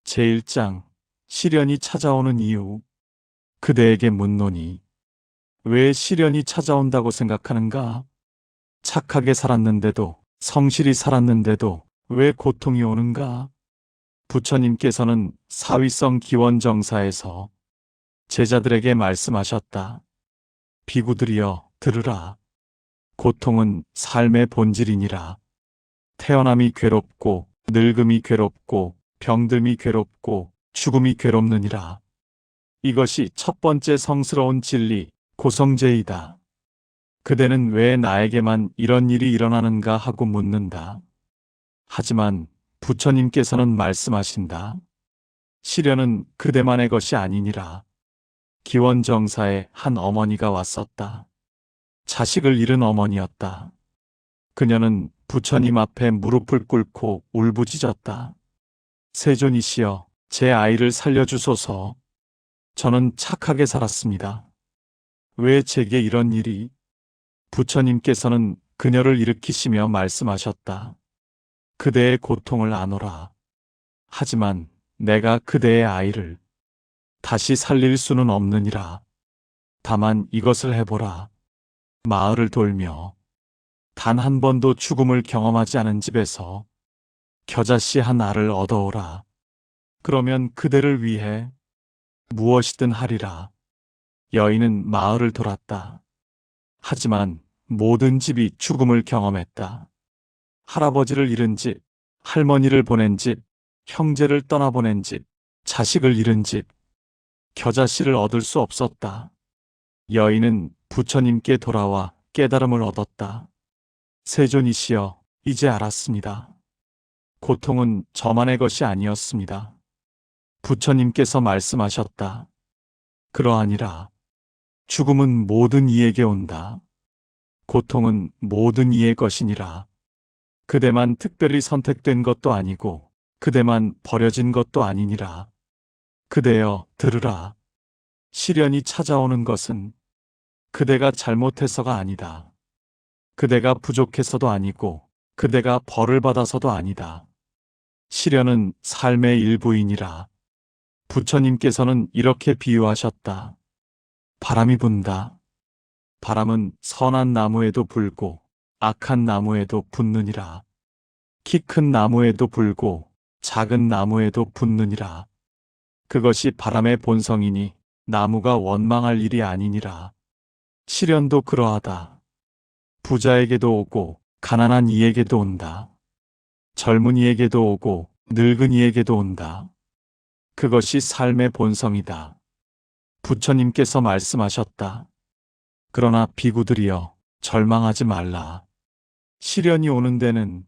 제1장 시련이 찾아오는 이유. 그대에게 묻노니 왜 시련이 찾아온다고 생각하는가? 착하게 살았는데도, 성실히 살았는데도 왜 고통이 오는가? 부처님께서는 사위성 기원정사에서 제자들에게 말씀하셨다. 비구들이여 들으라. 고통은 삶의 본질이니라. 태어남이 괴롭고 늙음이 괴롭고 병듦이 괴롭고 죽음이 괴롭느니라. 이것이 첫 번째 성스러운 진리, 고성제이다. 그대는 왜 나에게만 이런 일이 일어나는가 하고 묻는다. 하지만 부처님께서는 말씀하신다. 시련은 그대만의 것이 아니니라. 기원정사에 한 어머니가 왔었다. 자식을 잃은 어머니였다. 그녀는 부처님 앞에 무릎을 꿇고 울부짖었다. 세존이시여, 제 아이를 살려주소서. 저는 착하게 살았습니다. 왜 제게 이런 일이? 부처님께서는 그녀를 일으키시며 말씀하셨다. 그대의 고통을 아노라. 하지만 내가 그대의 아이를 다시 살릴 수는 없느니라. 다만 이것을 해보라. 마을을 돌며 단 한 번도 죽음을 경험하지 않은 집에서 겨자씨 한 알을 얻어오라. 그러면 그대를 위해 무엇이든 하리라. 여인은 마을을 돌았다. 하지만 모든 집이 죽음을 경험했다. 할아버지를 잃은 집, 할머니를 보낸 집, 형제를 떠나보낸 집, 자식을 잃은 집, 겨자씨를 얻을 수 없었다. 여인은 부처님께 돌아와 깨달음을 얻었다. 세존이시여, 이제 알았습니다. 고통은 저만의 것이 아니었습니다. 부처님께서 말씀하셨다. 그러하니라. 죽음은 모든 이에게 온다. 고통은 모든 이의 것이니라. 그대만 특별히 선택된 것도 아니고 그대만 버려진 것도 아니니라. 그대여 들으라. 시련이 찾아오는 것은 그대가 잘못해서가 아니다. 그대가 부족해서도 아니고 그대가 벌을 받아서도 아니다. 시련은 삶의 일부이니라. 부처님께서는 이렇게 비유하셨다. 바람이 분다. 바람은 선한 나무에도 불고 악한 나무에도 붙느니라. 키 큰 나무에도 불고 작은 나무에도 붙느니라. 그것이 바람의 본성이니 나무가 원망할 일이 아니니라. 시련도 그러하다. 부자에게도 오고 가난한 이에게도 온다. 젊은이에게도 오고 늙은이에게도 온다. 그것이 삶의 본성이다. 부처님께서 말씀하셨다. 그러나 비구들이여 절망하지 말라. 시련이 오는 데는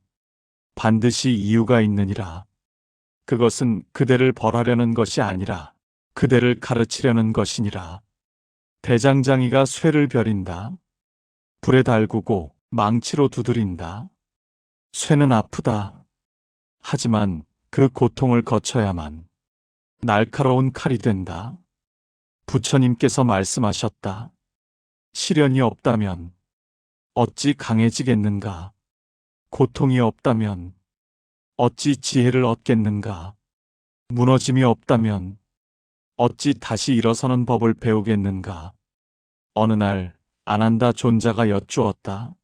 반드시 이유가 있느니라. 그것은 그대를 벌하려는 것이 아니라 그대를 가르치려는 것이니라. 대장장이가 쇠를 벼린다. 불에 달구고 망치로 두드린다. 쇠는 아프다. 하지만 그 고통을 거쳐야만 날카로운 칼이 된다. 부처님께서 말씀하셨다. 시련이 없다면 어찌 강해지겠는가? 고통이 없다면 어찌 지혜를 얻겠는가? 무너짐이 없다면 어찌 다시 일어서는 법을 배우겠는가? 어느 날 아난다 존자가 여쭈었다.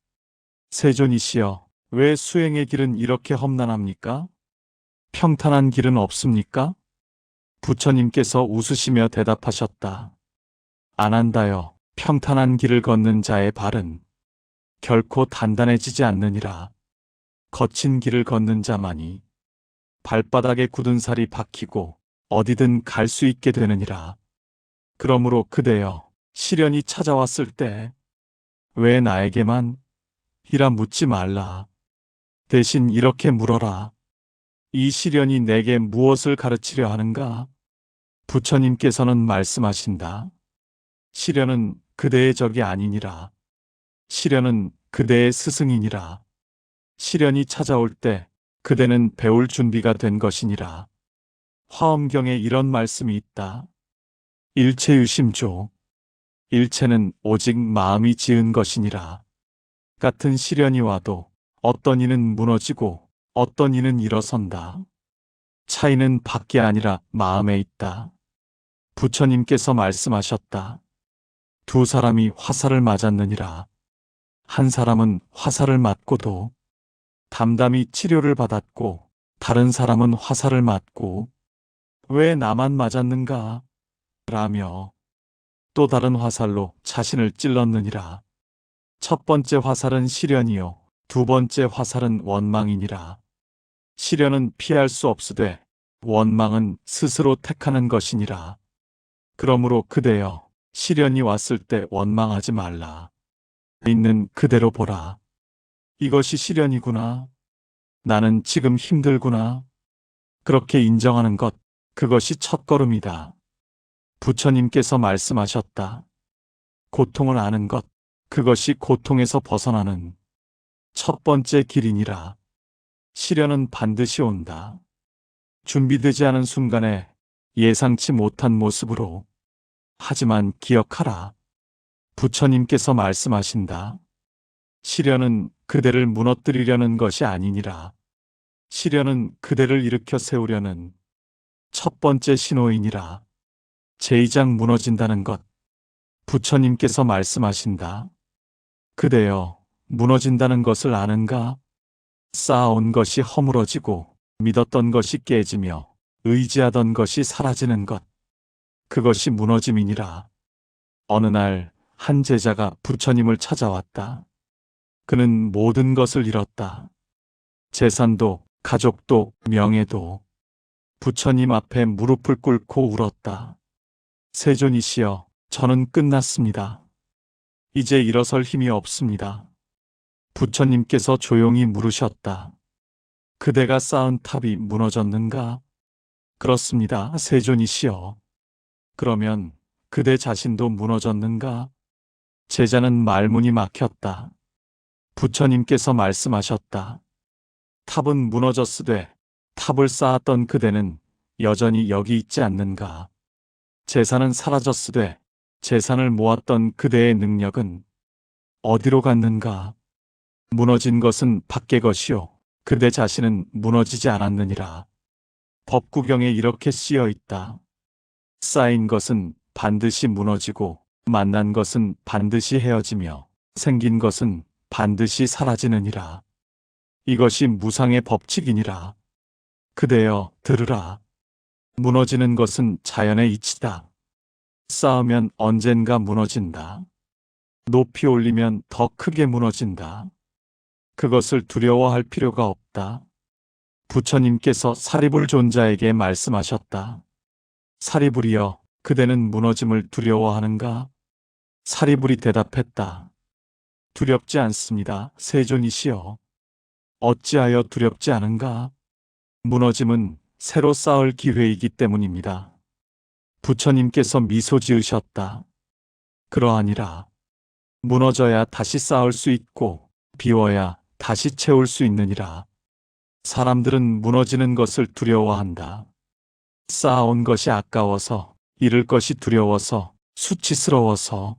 세존이시여, 왜 수행의 길은 이렇게 험난합니까? 평탄한 길은 없습니까? 부처님께서 웃으시며 대답하셨다. 아난다여, 평탄한 길을 걷는 자의 발은 결코 단단해지지 않느니라. 거친 길을 걷는 자만이 발바닥에 굳은 살이 박히고 어디든 갈 수 있게 되느니라. 그러므로 그대여, 시련이 찾아왔을 때 왜 나에게만 이라 묻지 말라. 대신 이렇게 물어라. 이 시련이 내게 무엇을 가르치려 하는가? 부처님께서는 말씀하신다. 시련은 그대의 적이 아니니라. 시련은 그대의 스승이니라. 시련이 찾아올 때 그대는 배울 준비가 된 것이니라. 화엄경에 이런 말씀이 있다. 일체유심조. 일체는 오직 마음이 지은 것이니라. 같은 시련이 와도 어떤 이는 무너지고 어떤 이는 일어선다. 차이는 밖에 아니라 마음에 있다. 부처님께서 말씀하셨다. 두 사람이 화살을 맞았느니라. 한 사람은 화살을 맞고도 담담히 치료를 받았고 다른 사람은 화살을 맞고 왜 나만 맞았는가? 라며 또 다른 화살로 자신을 찔렀느니라. 첫 번째 화살은 시련이요 두 번째 화살은 원망이니라. 시련은 피할 수 없으되 원망은 스스로 택하는 것이니라. 그러므로 그대여 시련이 왔을 때 원망하지 말라. 있는 그대로 보라. 이것이 시련이구나. 나는 지금 힘들구나. 그렇게 인정하는 것, 그것이 첫걸음이다. 부처님께서 말씀하셨다. 고통을 아는 것, 그것이 고통에서 벗어나는 첫 번째 길이니라. 시련은 반드시 온다. 준비되지 않은 순간에 예상치 못한 모습으로. 하지만 기억하라. 부처님께서 말씀하신다. 시련은 그대를 무너뜨리려는 것이 아니니라. 시련은 그대를 일으켜 세우려는 첫 번째 신호이니라. 제2장 무너진다는 것. 부처님께서 말씀하신다. 그대여, 무너진다는 것을 아는가? 쌓아온 것이 허물어지고 믿었던 것이 깨지며 의지하던 것이 사라지는 것. 그것이 무너짐이니라. 어느 날 한 제자가 부처님을 찾아왔다. 그는 모든 것을 잃었다. 재산도, 가족도, 명예도. 부처님 앞에 무릎을 꿇고 울었다. 세존이시여, 저는 끝났습니다. 이제 일어설 힘이 없습니다. 부처님께서 조용히 물으셨다. 그대가 쌓은 탑이 무너졌는가? 그렇습니다, 세존이시여. 그러면 그대 자신도 무너졌는가? 제자는 말문이 막혔다. 부처님께서 말씀하셨다. 탑은 무너졌으되 탑을 쌓았던 그대는 여전히 여기 있지 않는가? 재산은 사라졌으되 재산을 모았던 그대의 능력은 어디로 갔는가? 무너진 것은 밖의 것이요 그대 자신은 무너지지 않았느니라. 법구경에 이렇게 쓰여 있다. 쌓인 것은 반드시 무너지고 만난 것은 반드시 헤어지며 생긴 것은 반드시 사라지느니라. 이것이 무상의 법칙이니라. 그대여 들으라. 무너지는 것은 자연의 이치다. 쌓으면 언젠가 무너진다. 높이 올리면 더 크게 무너진다. 그것을 두려워할 필요가 없다. 부처님께서 사리불 존자에게 말씀하셨다. 사리불이여, 그대는 무너짐을 두려워하는가? 사리불이 대답했다. 두렵지 않습니다, 세존이시여. 어찌하여 두렵지 않은가? 무너짐은 새로 쌓을 기회이기 때문입니다. 부처님께서 미소 지으셨다. 그러하니라. 무너져야 다시 쌓을 수 있고 비워야 다시 채울 수 있느니라. 사람들은 무너지는 것을 두려워한다. 쌓아온 것이 아까워서, 잃을 것이 두려워서, 수치스러워서.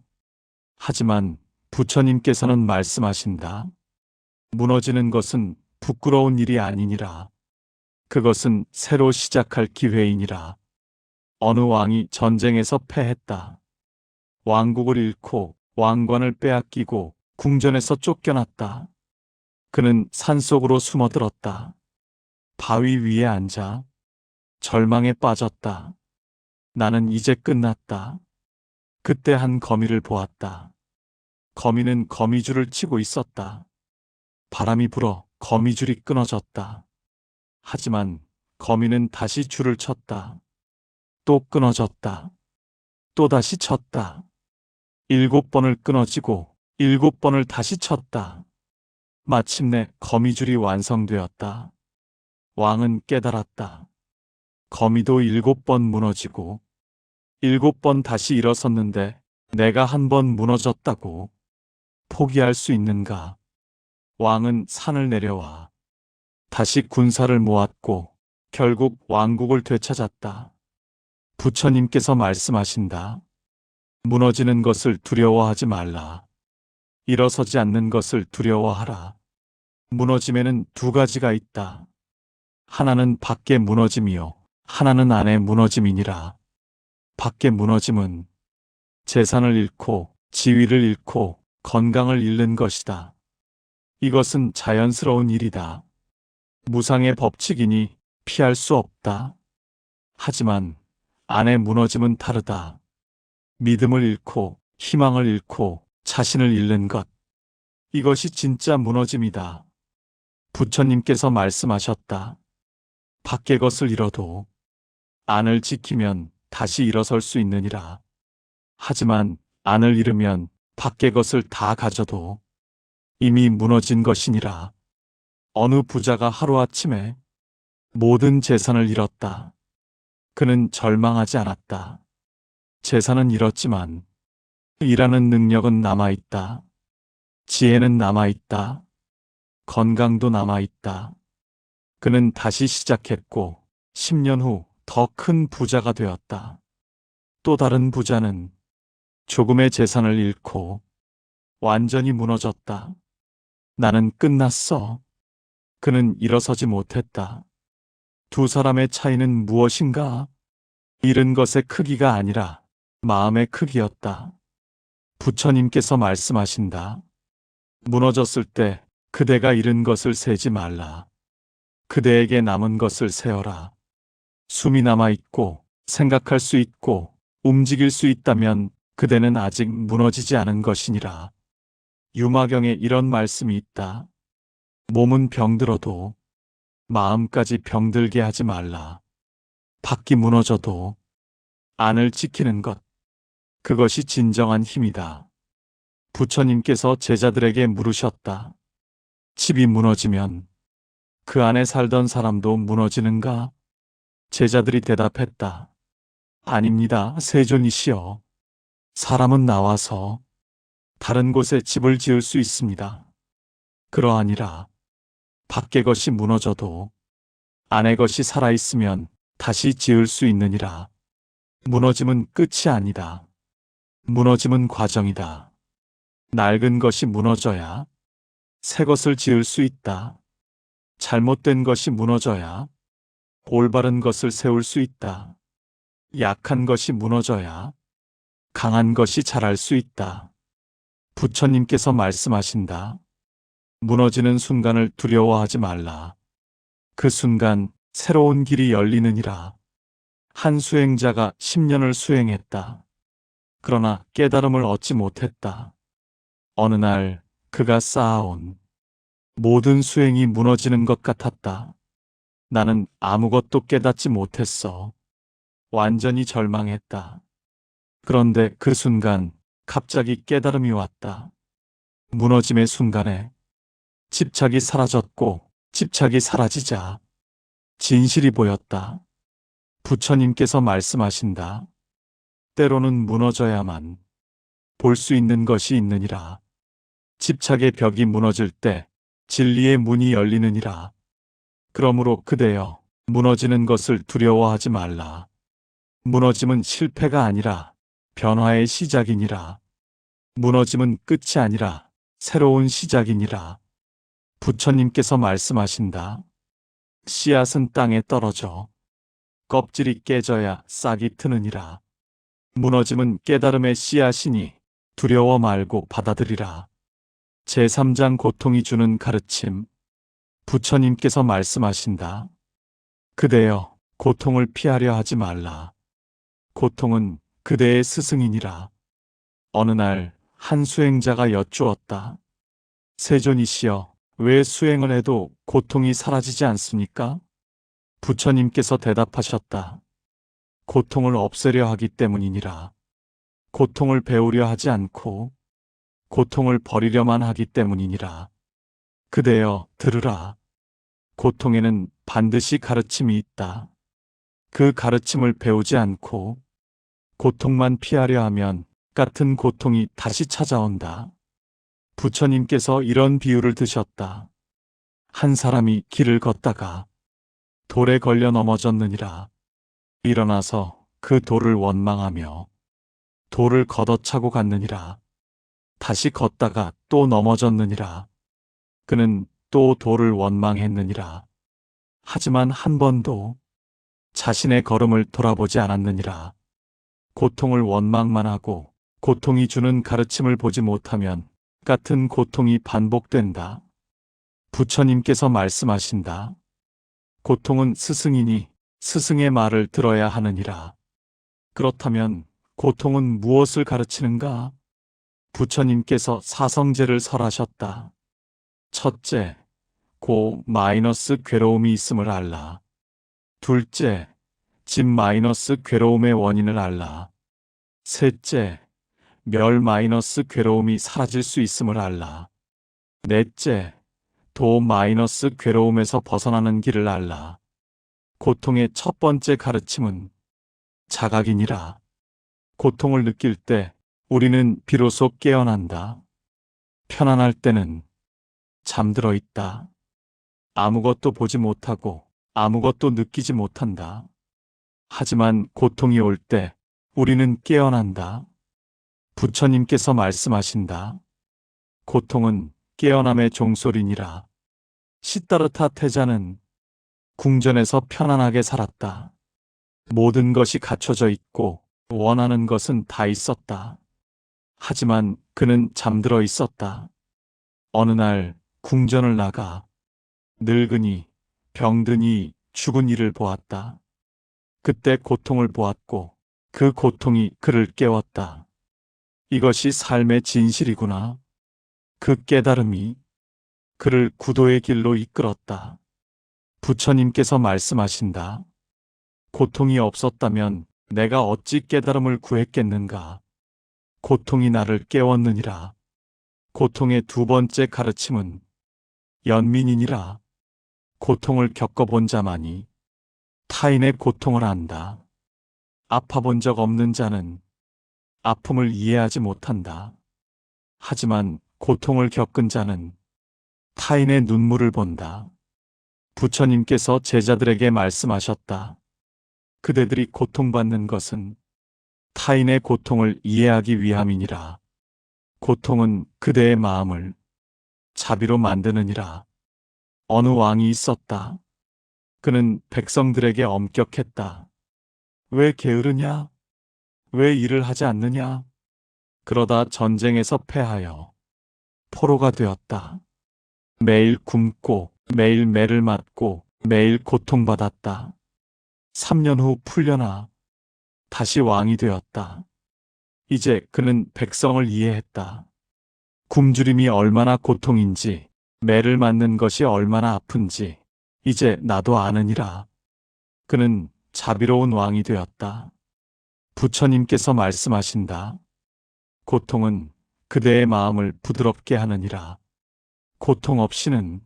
하지만 부처님께서는 말씀하신다. 무너지는 것은 부끄러운 일이 아니니라. 그것은 새로 시작할 기회이니라. 어느 왕이 전쟁에서 패했다. 왕국을 잃고 왕관을 빼앗기고 궁전에서 쫓겨났다. 그는 산속으로 숨어들었다. 바위 위에 앉아 절망에 빠졌다. 나는 이제 끝났다. 그때 한 거미를 보았다. 거미는 거미줄을 치고 있었다. 바람이 불어 거미줄이 끊어졌다. 하지만 거미는 다시 줄을 쳤다. 또 끊어졌다. 또다시 쳤다. 7번을 끊어지고 7번을 다시 쳤다. 마침내 거미줄이 완성되었다. 왕은 깨달았다. 거미도 7번 무너지고 7번 다시 일어섰는데 내가 한 번 무너졌다고 포기할 수 있는가? 왕은 산을 내려와 다시 군사를 모았고 결국 왕국을 되찾았다. 부처님께서 말씀하신다. 무너지는 것을 두려워하지 말라. 일어서지 않는 것을 두려워하라. 무너짐에는 두 가지가 있다. 하나는 밖에 무너짐이요 하나는 안에 무너짐이니라. 밖에 무너짐은 재산을 잃고 지위를 잃고 건강을 잃는 것이다. 이것은 자연스러운 일이다. 무상의 법칙이니 피할 수 없다. 하지만 안에 무너짐은 다르다. 믿음을 잃고 희망을 잃고 자신을 잃는 것. 이것이 진짜 무너짐이다. 부처님께서 말씀하셨다. 밖의 것을 잃어도 안을 지키면 다시 일어설 수 있느니라. 하지만 안을 잃으면 밖의 것을 다 가져도 이미 무너진 것이니라. 어느 부자가 하루아침에 모든 재산을 잃었다. 그는 절망하지 않았다. 재산은 잃었지만 일하는 능력은 남아있다. 지혜는 남아있다. 건강도 남아있다. 그는 다시 시작했고 10년 후 더 큰 부자가 되었다. 또 다른 부자는 조금의 재산을 잃고 완전히 무너졌다. 나는 끝났어. 그는 일어서지 못했다. 두 사람의 차이는 무엇인가? 잃은 것의 크기가 아니라 마음의 크기였다. 부처님께서 말씀하신다. 무너졌을 때 그대가 잃은 것을 세지 말라. 그대에게 남은 것을 세어라. 숨이 남아있고 생각할 수 있고 움직일 수 있다면 그대는 아직 무너지지 않은 것이니라. 유마경에 이런 말씀이 있다. 몸은 병들어도 마음까지 병들게 하지 말라. 밖이 무너져도 안을 지키는 것. 그것이 진정한 힘이다. 부처님께서 제자들에게 물으셨다. 집이 무너지면 그 안에 살던 사람도 무너지는가? 제자들이 대답했다. 아닙니다, 세존이시여. 사람은 나와서 다른 곳에 집을 지을 수 있습니다. 그러하니라. 밖의 것이 무너져도 안의 것이 살아있으면 다시 지을 수 있느니라. 무너짐은 끝이 아니다. 무너짐은 과정이다. 낡은 것이 무너져야 새 것을 지을 수 있다. 잘못된 것이 무너져야 올바른 것을 세울 수 있다. 약한 것이 무너져야 강한 것이 자랄 수 있다. 부처님께서 말씀하신다. 무너지는 순간을 두려워하지 말라. 그 순간 새로운 길이 열리느니라. 한 수행자가 10년을 수행했다. 그러나 깨달음을 얻지 못했다. 어느 날 그가 쌓아온 모든 수행이 무너지는 것 같았다. 나는 아무것도 깨닫지 못했어. 완전히 절망했다. 그런데 그 순간 갑자기 깨달음이 왔다. 무너짐의 순간에 집착이 사라졌고 집착이 사라지자 진실이 보였다. 부처님께서 말씀하신다. 때로는 무너져야만 볼 수 있는 것이 있느니라. 집착의 벽이 무너질 때 진리의 문이 열리느니라. 그러므로 그대여 무너지는 것을 두려워하지 말라. 무너짐은 실패가 아니라 변화의 시작이니라. 무너짐은 끝이 아니라 새로운 시작이니라. 부처님께서 말씀하신다. 씨앗은 땅에 떨어져 껍질이 깨져야 싹이 트느니라. 무너짐은 깨달음의 씨앗이니 두려워 말고 받아들이라. 제3장 고통이 주는 가르침. 부처님께서 말씀하신다. 그대여 고통을 피하려 하지 말라. 고통은 그대의 스승이니라. 어느 날 한 수행자가 여쭈었다. 세존이시여, 왜 수행을 해도 고통이 사라지지 않습니까? 부처님께서 대답하셨다. 고통을 없애려 하기 때문이니라. 고통을 배우려 하지 않고 고통을 버리려만 하기 때문이니라. 그대여 들으라. 고통에는 반드시 가르침이 있다. 그 가르침을 배우지 않고 고통만 피하려 하면 같은 고통이 다시 찾아온다. 부처님께서 이런 비유를 드셨다. 한 사람이 길을 걷다가 돌에 걸려 넘어졌느니라. 일어나서 그 돌을 원망하며 돌을 걷어차고 갔느니라. 다시 걷다가 또 넘어졌느니라. 그는 또 돌을 원망했느니라. 하지만 한 번도 자신의 걸음을 돌아보지 않았느니라. 고통을 원망만 하고 고통이 주는 가르침을 보지 못하면 같은 고통이 반복된다. 부처님께서 말씀하신다. 고통은 스승이니 스승의 말을 들어야 하느니라. 그렇다면 고통은 무엇을 가르치는가? 부처님께서 사성제를 설하셨다. 첫째, 괴로움이 있음을 알라. 둘째, 괴로움의 원인을 알라. 셋째, 괴로움이 사라질 수 있음을 알라. 넷째, 괴로움에서 벗어나는 길을 알라. 고통의 첫 번째 가르침은 자각이니라. 고통을 느낄 때 우리는 비로소 깨어난다. 편안할 때는 잠들어 있다. 아무것도 보지 못하고 아무것도 느끼지 못한다. 하지만 고통이 올 때 우리는 깨어난다. 부처님께서 말씀하신다. 고통은 깨어남의 종소리니라. 시다르타 태자는 궁전에서 편안하게 살았다. 모든 것이 갖춰져 있고 원하는 것은 다 있었다. 하지만 그는 잠들어 있었다. 어느 날 궁전을 나가 늙은이, 병든이, 죽은 이를 보았다. 그때 고통을 보았고 그 고통이 그를 깨웠다. 이것이 삶의 진실이구나. 그 깨달음이 그를 구도의 길로 이끌었다. 부처님께서 말씀하신다. 고통이 없었다면 내가 어찌 깨달음을 구했겠는가. 고통이 나를 깨웠느니라. 고통의 두 번째 가르침은 연민이니라. 고통을 겪어본 자만이 타인의 고통을 안다. 아파본 적 없는 자는 아픔을 이해하지 못한다. 하지만 고통을 겪은 자는 타인의 눈물을 본다. 부처님께서 제자들에게 말씀하셨다. 그대들이 고통받는 것은 타인의 고통을 이해하기 위함이니라. 고통은 그대의 마음을 자비로 만드느니라. 어느 왕이 있었다. 그는 백성들에게 엄격했다. 왜 게으르냐? 왜 일을 하지 않느냐? 그러다 전쟁에서 패하여 포로가 되었다. 매일 굶고 매일 매를 맞고 매일 고통받았다. 3년 후 풀려나 다시 왕이 되었다. 이제 그는 백성을 이해했다. 굶주림이 얼마나 고통인지, 매를 맞는 것이 얼마나 아픈지 이제 나도 아느니라. 그는 자비로운 왕이 되었다. 부처님께서 말씀하신다. 고통은 그대의 마음을 부드럽게 하느니라. 고통 없이는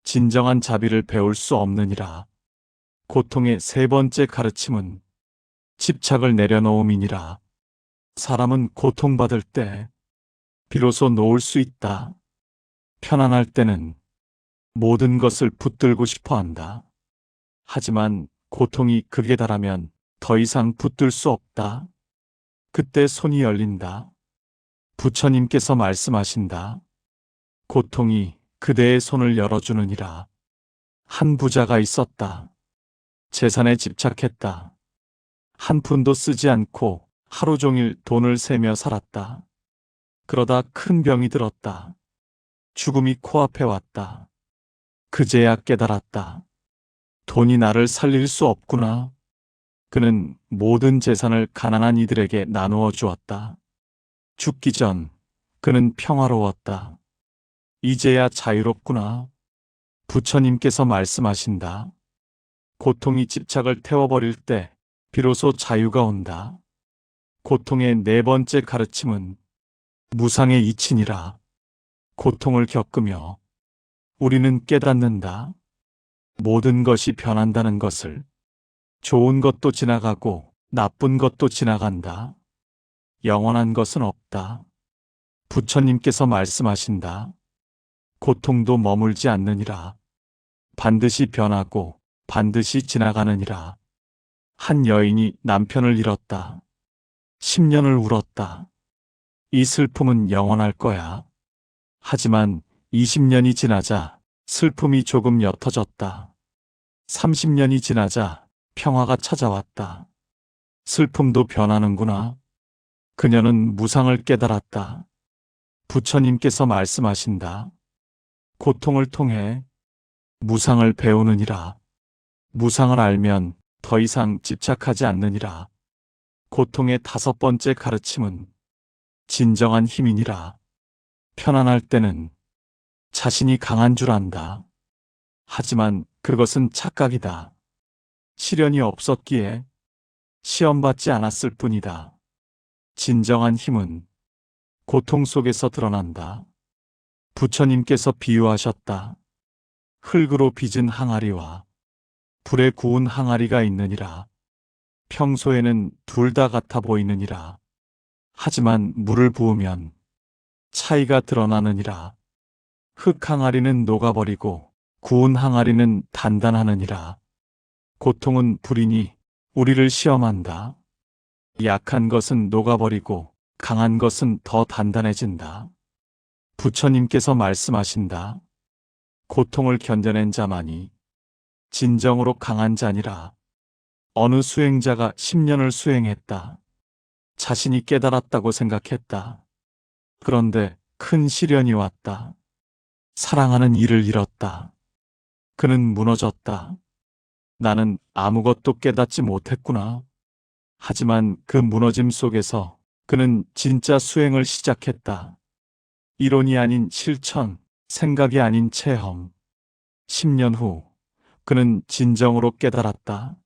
진정한 자비를 배울 수 없느니라. 고통의 세 번째 가르침은 집착을 내려놓음이니라. 사람은 고통받을 때 비로소 놓을 수 있다. 편안할 때는 모든 것을 붙들고 싶어 한다. 하지만 고통이 극에 달하면 더 이상 붙들 수 없다. 그때 손이 열린다. 부처님께서 말씀하신다. 고통이 그대의 손을 열어주느니라. 한 부자가 있었다. 재산에 집착했다. 한 푼도 쓰지 않고 하루 종일 돈을 세며 살았다. 그러다 큰 병이 들었다. 죽음이 코앞에 왔다. 그제야 깨달았다. 돈이 나를 살릴 수 없구나. 그는 모든 재산을 가난한 이들에게 나누어 주었다. 죽기 전 그는 평화로웠다. 이제야 자유롭구나. 부처님께서 말씀하신다. 고통이 집착을 태워버릴 때 비로소 자유가 온다. 고통의 네 번째 가르침은 무상의 이치니라. 고통을 겪으며 우리는 깨닫는다. 모든 것이 변한다는 것을. 좋은 것도 지나가고 나쁜 것도 지나간다. 영원한 것은 없다. 부처님께서 말씀하신다. 고통도 머물지 않느니라. 반드시 변하고 반드시 지나가느니라. 한 여인이 남편을 잃었다. 10년을 울었다. 이 슬픔은 영원할 거야. 하지만 20년이 지나자 슬픔이 조금 옅어졌다. 30년이 지나자 평화가 찾아왔다. 슬픔도 변하는구나. 그녀는 무상을 깨달았다. 부처님께서 말씀하신다. 고통을 통해 무상을 배우느니라. 무상을 알면 더 이상 집착하지 않느니라. 고통의 5번째 가르침은 진정한 힘이니라. 편안할 때는 자신이 강한 줄 안다. 하지만 그것은 착각이다. 시련이 없었기에 시험받지 않았을 뿐이다. 진정한 힘은 고통 속에서 드러난다. 부처님께서 비유하셨다. 흙으로 빚은 항아리와 불에 구운 항아리가 있느니라. 평소에는 둘 다 같아 보이느니라. 하지만 물을 부으면 차이가 드러나느니라. 흙 항아리는 녹아버리고 구운 항아리는 단단하느니라. 고통은 불이니 우리를 시험한다. 약한 것은 녹아버리고 강한 것은 더 단단해진다. 부처님께서 말씀하신다. 고통을 견뎌낸 자만이 진정으로 강한 자니라. 어느 수행자가 10년을 수행했다. 자신이 깨달았다고 생각했다. 그런데 큰 시련이 왔다. 사랑하는 이를 잃었다. 그는 무너졌다. 나는 아무것도 깨닫지 못했구나. 하지만 그 무너짐 속에서 그는 진짜 수행을 시작했다. 이론이 아닌 실천, 생각이 아닌 체험. 10년 후 그는 진정으로 깨달았다.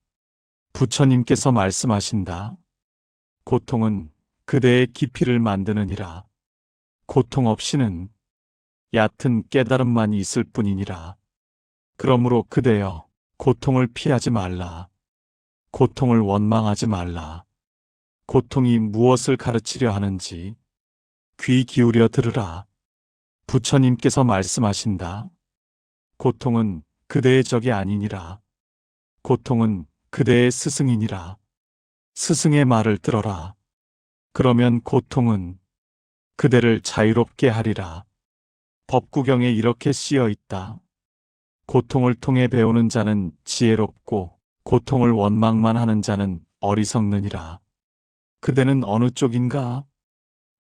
부처님께서 말씀하신다. 고통은 그대의 깊이를 만드느니라. 고통 없이는 얕은 깨달음만 있을 뿐이니라. 그러므로 그대여 고통을 피하지 말라. 고통을 원망하지 말라. 고통이 무엇을 가르치려 하는지 귀 기울여 들으라. 부처님께서 말씀하신다. 고통은 그대의 적이 아니니라. 고통은 그대의 스승이니라. 스승의 말을 들어라. 그러면 고통은 그대를 자유롭게 하리라. 법구경에 이렇게 쓰여 있다. 고통을 통해 배우는 자는 지혜롭고 고통을 원망만 하는 자는 어리석느니라. 그대는 어느 쪽인가?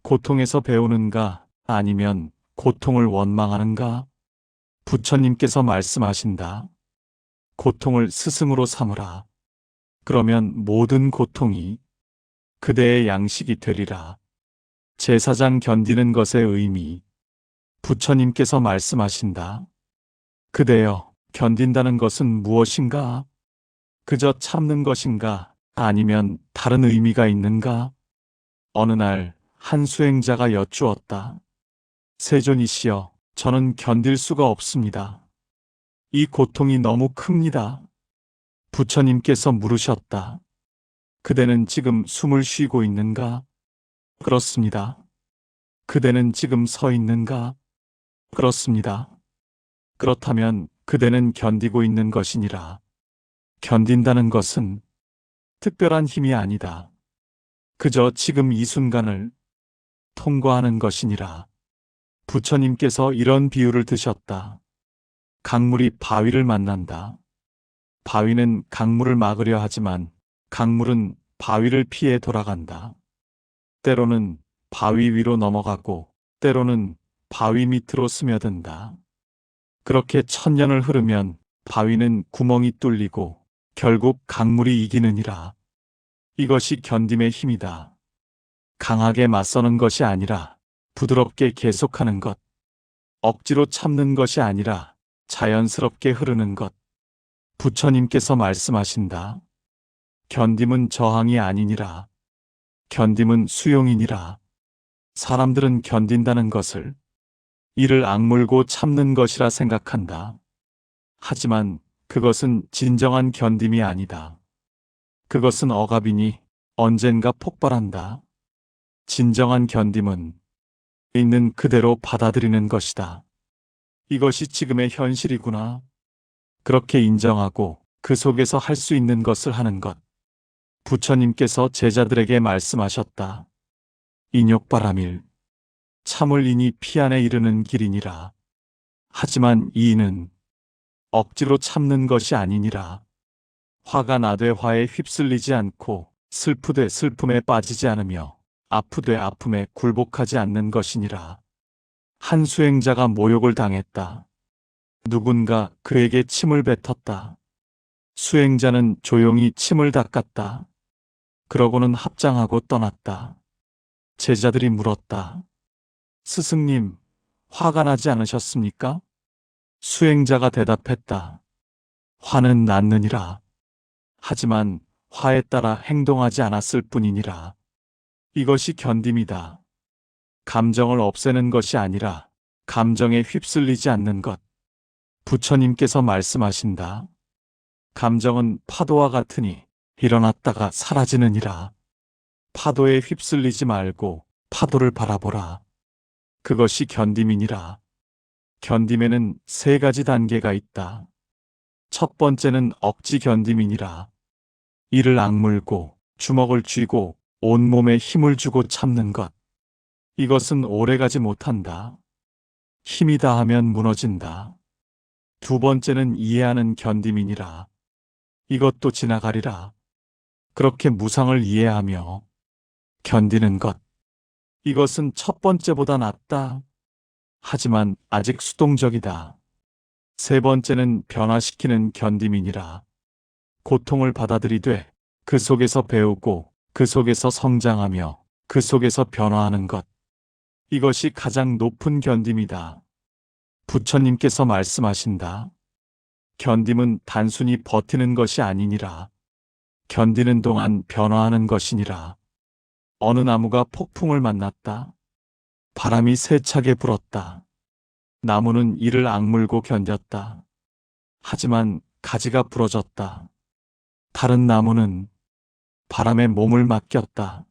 고통에서 배우는가? 아니면 고통을 원망하는가? 부처님께서 말씀하신다. 고통을 스승으로 삼으라. 그러면 모든 고통이 그대의 양식이 되리라. 제사장 견디는 것의 의미. 부처님께서 말씀하신다. 그대여, 견딘다는 것은 무엇인가? 그저 참는 것인가? 아니면 다른 의미가 있는가? 어느 날 한 수행자가 여쭈었다. 세존이시여, 저는 견딜 수가 없습니다. 이 고통이 너무 큽니다. 부처님께서 물으셨다. 그대는 지금 숨을 쉬고 있는가? 그렇습니다. 그대는 지금 서 있는가? 그렇습니다. 그렇다면 그대는 견디고 있는 것이니라. 견딘다는 것은 특별한 힘이 아니다. 그저 지금 이 순간을 통과하는 것이니라. 부처님께서 이런 비유를 드셨다. 강물이 바위를 만난다. 바위는 강물을 막으려 하지만 강물은 바위를 피해 돌아간다. 때로는 바위 위로 넘어가고 때로는 바위 밑으로 스며든다. 그렇게 1000년을 흐르면 바위는 구멍이 뚫리고 결국 강물이 이기느니라. 이것이 견딤의 힘이다. 강하게 맞서는 것이 아니라 부드럽게 계속하는 것. 억지로 참는 것이 아니라 자연스럽게 흐르는 것. 부처님께서 말씀하신다. 견딤은 저항이 아니니라. 견딤은 수용이니라. 사람들은 견딘다는 것을 이를 악물고 참는 것이라 생각한다. 하지만 그것은 진정한 견딤이 아니다. 그것은 억압이니 언젠가 폭발한다. 진정한 견딤은 있는 그대로 받아들이는 것이다. 이것이 지금의 현실이구나. 그렇게 인정하고 그 속에서 할 수 있는 것을 하는 것. 부처님께서 제자들에게 말씀하셨다. 인욕바라밀. 참을 인이 피 안에 이르는 길이니라. 하지만 이 인은 억지로 참는 것이 아니니라. 화가 나되 화에 휩쓸리지 않고 슬프되 슬픔에 빠지지 않으며 아프되 아픔에 굴복하지 않는 것이니라. 한 수행자가 모욕을 당했다. 누군가 그에게 침을 뱉었다. 수행자는 조용히 침을 닦았다. 그러고는 합장하고 떠났다. 제자들이 물었다. 스승님, 화가 나지 않으셨습니까? 수행자가 대답했다. 화는 났느니라. 하지만 화에 따라 행동하지 않았을 뿐이니라. 이것이 견딤이다. 감정을 없애는 것이 아니라 감정에 휩쓸리지 않는 것. 부처님께서 말씀하신다. 감정은 파도와 같으니 일어났다가 사라지느니라. 파도에 휩쓸리지 말고 파도를 바라보라. 그것이 견딤이니라. 견딤에는 세 가지 단계가 있다. 첫 번째는 억지 견딤이니라. 이를 악물고 주먹을 쥐고 온몸에 힘을 주고 참는 것. 이것은 오래가지 못한다. 힘이 다하면 무너진다. 두 번째는 이해하는 견딤이니라. 이것도 지나가리라. 그렇게 무상을 이해하며 견디는 것. 이것은 첫 번째보다 낫다. 하지만 아직 수동적이다. 세 번째는 변화시키는 견딤이니라. 고통을 받아들이되 그 속에서 배우고 그 속에서 성장하며 그 속에서 변화하는 것. 이것이 가장 높은 견딤이다. 부처님께서 말씀하신다. 견딤은 단순히 버티는 것이 아니니라. 견디는 동안 변화하는 것이니라. 어느 나무가 폭풍을 만났다. 바람이 세차게 불었다. 나무는 이를 악물고 견뎠다. 하지만 가지가 부러졌다. 다른 나무는 바람에 몸을 맡겼다.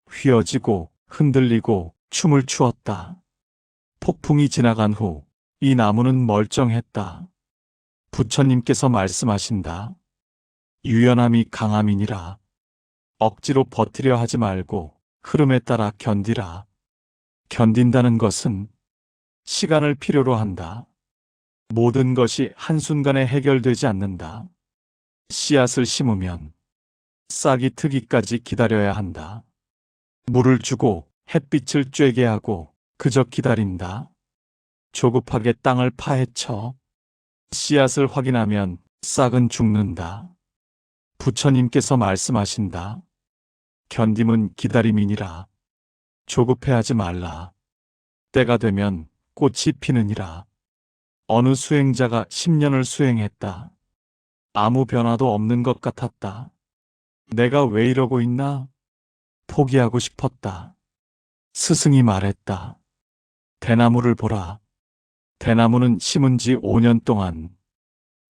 휘어지고 흔들리고 춤을 추었다. 폭풍이 지나간 후 이 나무는 멀쩡했다. 부처님께서 말씀하신다. 유연함이 강함이니라. 억지로 버티려 하지 말고 흐름에 따라 견디라. 견딘다는 것은 시간을 필요로 한다. 모든 것이 한순간에 해결되지 않는다. 씨앗을 심으면 싹이 트기까지 기다려야 한다. 물을 주고 햇빛을 쬐게 하고 그저 기다린다. 조급하게 땅을 파헤쳐 씨앗을 확인하면 싹은 죽는다. 부처님께서 말씀하신다. 견딤은 기다림이니라. 조급해하지 말라. 때가 되면 꽃이 피느니라. 어느 수행자가 10년을 수행했다. 아무 변화도 없는 것 같았다. 내가 왜 이러고 있나? 포기하고 싶었다. 스승이 말했다. 대나무를 보라. 대나무는 심은 지 5년 동안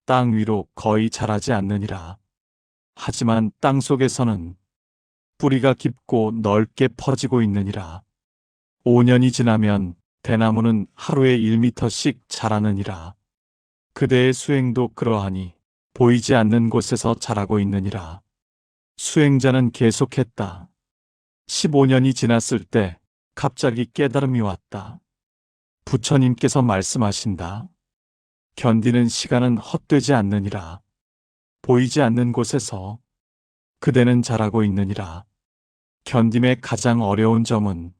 땅 위로 거의 자라지 않느니라. 하지만 땅 속에서는 뿌리가 깊고 넓게 퍼지고 있느니라. 5년이 지나면 대나무는 하루에 1미터씩 자라느니라. 그대의 수행도 그러하니 보이지 않는 곳에서 자라고 있느니라. 수행자는 계속했다. 15년이 지났을 때 갑자기 깨달음이 왔다. 부처님께서 말씀하신다. 견디는 시간은 헛되지 않느니라. 보이지 않는 곳에서 그대는 자라고 있느니라. 견딤의 가장 어려운 점은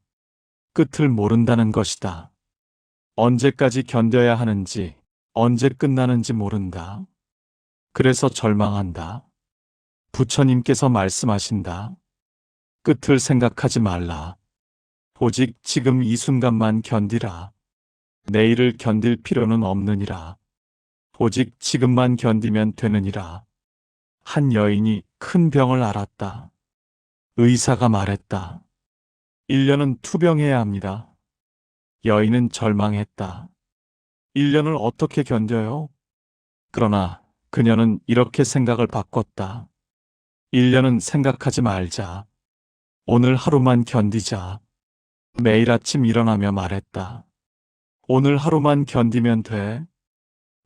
끝을 모른다는 것이다. 언제까지 견뎌야 하는지, 언제 끝나는지 모른다. 그래서 절망한다. 부처님께서 말씀하신다. 끝을 생각하지 말라. 오직 지금 이 순간만 견디라. 내일을 견딜 필요는 없느니라. 오직 지금만 견디면 되느니라. 한 여인이 큰 병을 앓았다. 의사가 말했다. 1년은 투병해야 합니다. 여인은 절망했다. 1년을 어떻게 견뎌요? 그러나 그녀는 이렇게 생각을 바꿨다. 1년은 생각하지 말자. 오늘 하루만 견디자. 매일 아침 일어나며 말했다. 오늘 하루만 견디면 돼.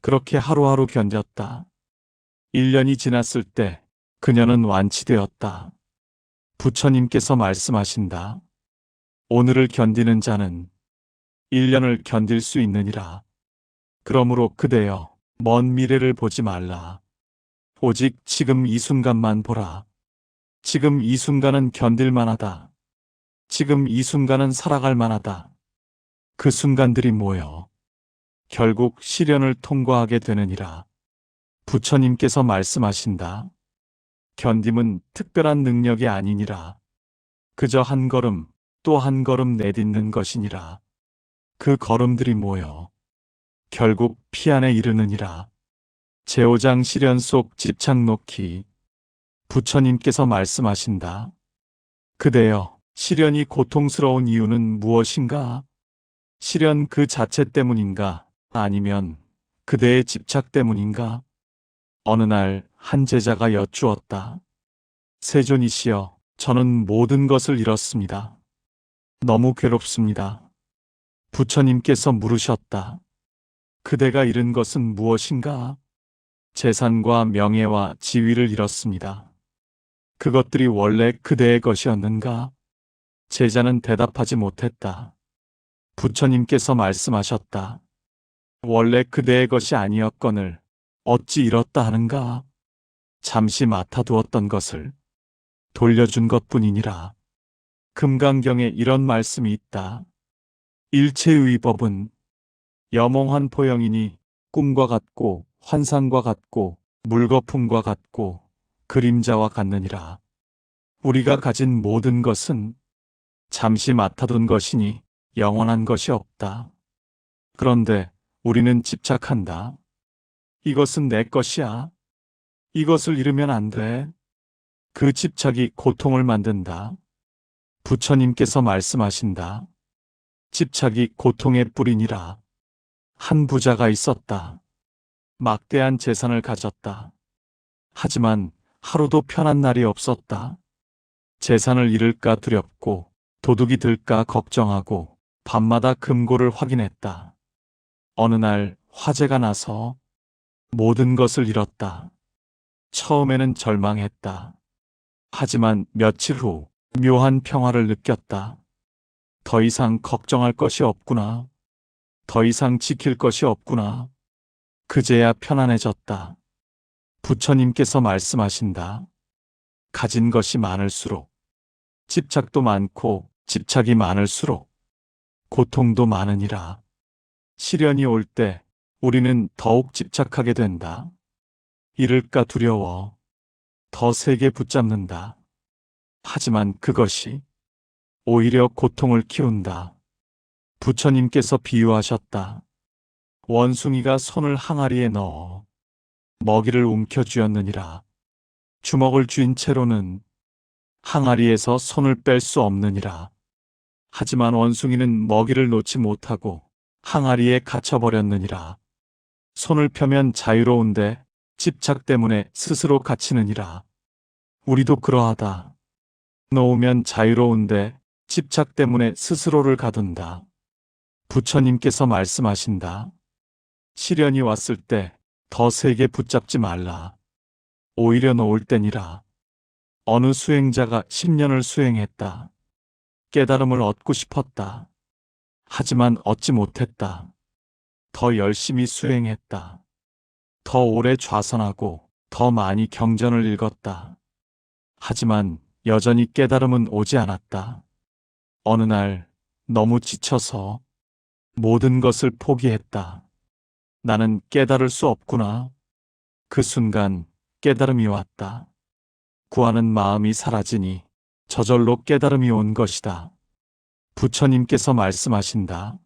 그렇게 하루하루 견뎠다. 1년이 지났을 때 그녀는 완치되었다. 부처님께서 말씀하신다. 오늘을 견디는 자는 1년을 견딜 수 있느니라. 그러므로 그대여, 먼 미래를 보지 말라. 오직 지금 이 순간만 보라. 지금 이 순간은 견딜 만하다. 지금 이 순간은 살아갈 만하다. 그 순간들이 모여 결국 시련을 통과하게 되느니라. 부처님께서 말씀하신다. 견딤은 특별한 능력이 아니니라. 그저 한 걸음 또 한 걸음 내딛는 것이니라. 그 걸음들이 모여 결국 피안에 이르느니라. 제5장 시련 속 집착 놓기. 부처님께서 말씀하신다. 그대여, 시련이 고통스러운 이유는 무엇인가? 시련 그 자체 때문인가? 아니면 그대의 집착 때문인가? 어느 날 한 제자가 여쭈었다. 세존이시여, 저는 모든 것을 잃었습니다. 너무 괴롭습니다. 부처님께서 물으셨다. 그대가 잃은 것은 무엇인가? 재산과 명예와 지위를 잃었습니다. 그것들이 원래 그대의 것이었는가? 제자는 대답하지 못했다. 부처님께서 말씀하셨다. 원래 그대의 것이 아니었거늘 어찌 잃었다 하는가? 잠시 맡아두었던 것을 돌려준 것뿐이니라. 금강경에 이런 말씀이 있다. 일체의 법은 여몽한 포영이니 꿈과 같고 환상과 같고 물거품과 같고 그림자와 같느니라. 우리가 가진 모든 것은 잠시 맡아둔 것이니 영원한 것이 없다. 그런데 우리는 집착한다. 이것은 내 것이야. 이것을 잃으면 안 돼. 그 집착이 고통을 만든다. 부처님께서 말씀하신다. 집착이 고통의 뿌리니라. 한 부자가 있었다. 막대한 재산을 가졌다. 하지만 하루도 편한 날이 없었다. 재산을 잃을까 두렵고 도둑이 들까 걱정하고 밤마다 금고를 확인했다. 어느 날 화재가 나서 모든 것을 잃었다. 처음에는 절망했다. 하지만 며칠 후 묘한 평화를 느꼈다. 더 이상 걱정할 것이 없구나. 더 이상 지킬 것이 없구나. 그제야 편안해졌다. 부처님께서 말씀하신다. 가진 것이 많을수록 집착도 많고 집착이 많을수록 고통도 많으니라. 시련이 올 때 우리는 더욱 집착하게 된다. 잃을까 두려워 더 세게 붙잡는다. 하지만 그것이 오히려 고통을 키운다. 부처님께서 비유하셨다. 원숭이가 손을 항아리에 넣어 먹이를 움켜쥐었느니라. 주먹을 쥔 채로는 항아리에서 손을 뺄 수 없느니라. 하지만 원숭이는 먹이를 놓지 못하고 항아리에 갇혀버렸느니라. 손을 펴면 자유로운데 집착 때문에 스스로 갇히느니라. 우리도 그러하다. 놓으면 자유로운데 집착 때문에 스스로를 가둔다. 부처님께서 말씀하신다. 시련이 왔을 때 더 세게 붙잡지 말라. 오히려 놓을 때니라. 어느 수행자가 10년을 수행했다. 깨달음을 얻고 싶었다. 하지만 얻지 못했다. 더 열심히 수행했다. 더 오래 좌선하고 더 많이 경전을 읽었다. 하지만 여전히 깨달음은 오지 않았다. 어느 날 너무 지쳐서 모든 것을 포기했다. 나는 깨달을 수 없구나. 그 순간 깨달음이 왔다. 구하는 마음이 사라지니 저절로 깨달음이 온 것이다. 부처님께서 말씀하신다.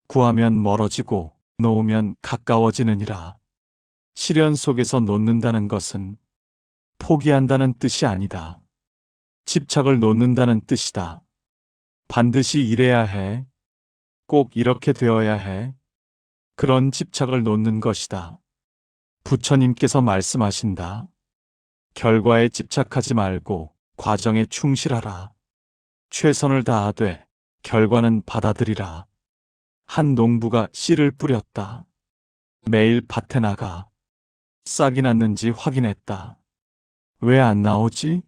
구하면 멀어지고 놓으면 가까워지느니라. 시련 속에서 놓는다는 것은 포기한다는 뜻이 아니다. 집착을 놓는다는 뜻이다. 반드시 이래야 해. 꼭 이렇게 되어야 해. 그런 집착을 놓는 것이다. 부처님께서 말씀하신다. 결과에 집착하지 말고 과정에 충실하라. 최선을 다하되 결과는 받아들이라. 한 농부가 씨를 뿌렸다. 매일 밭에 나가 싹이 났는지 확인했다. 왜 안 나오지?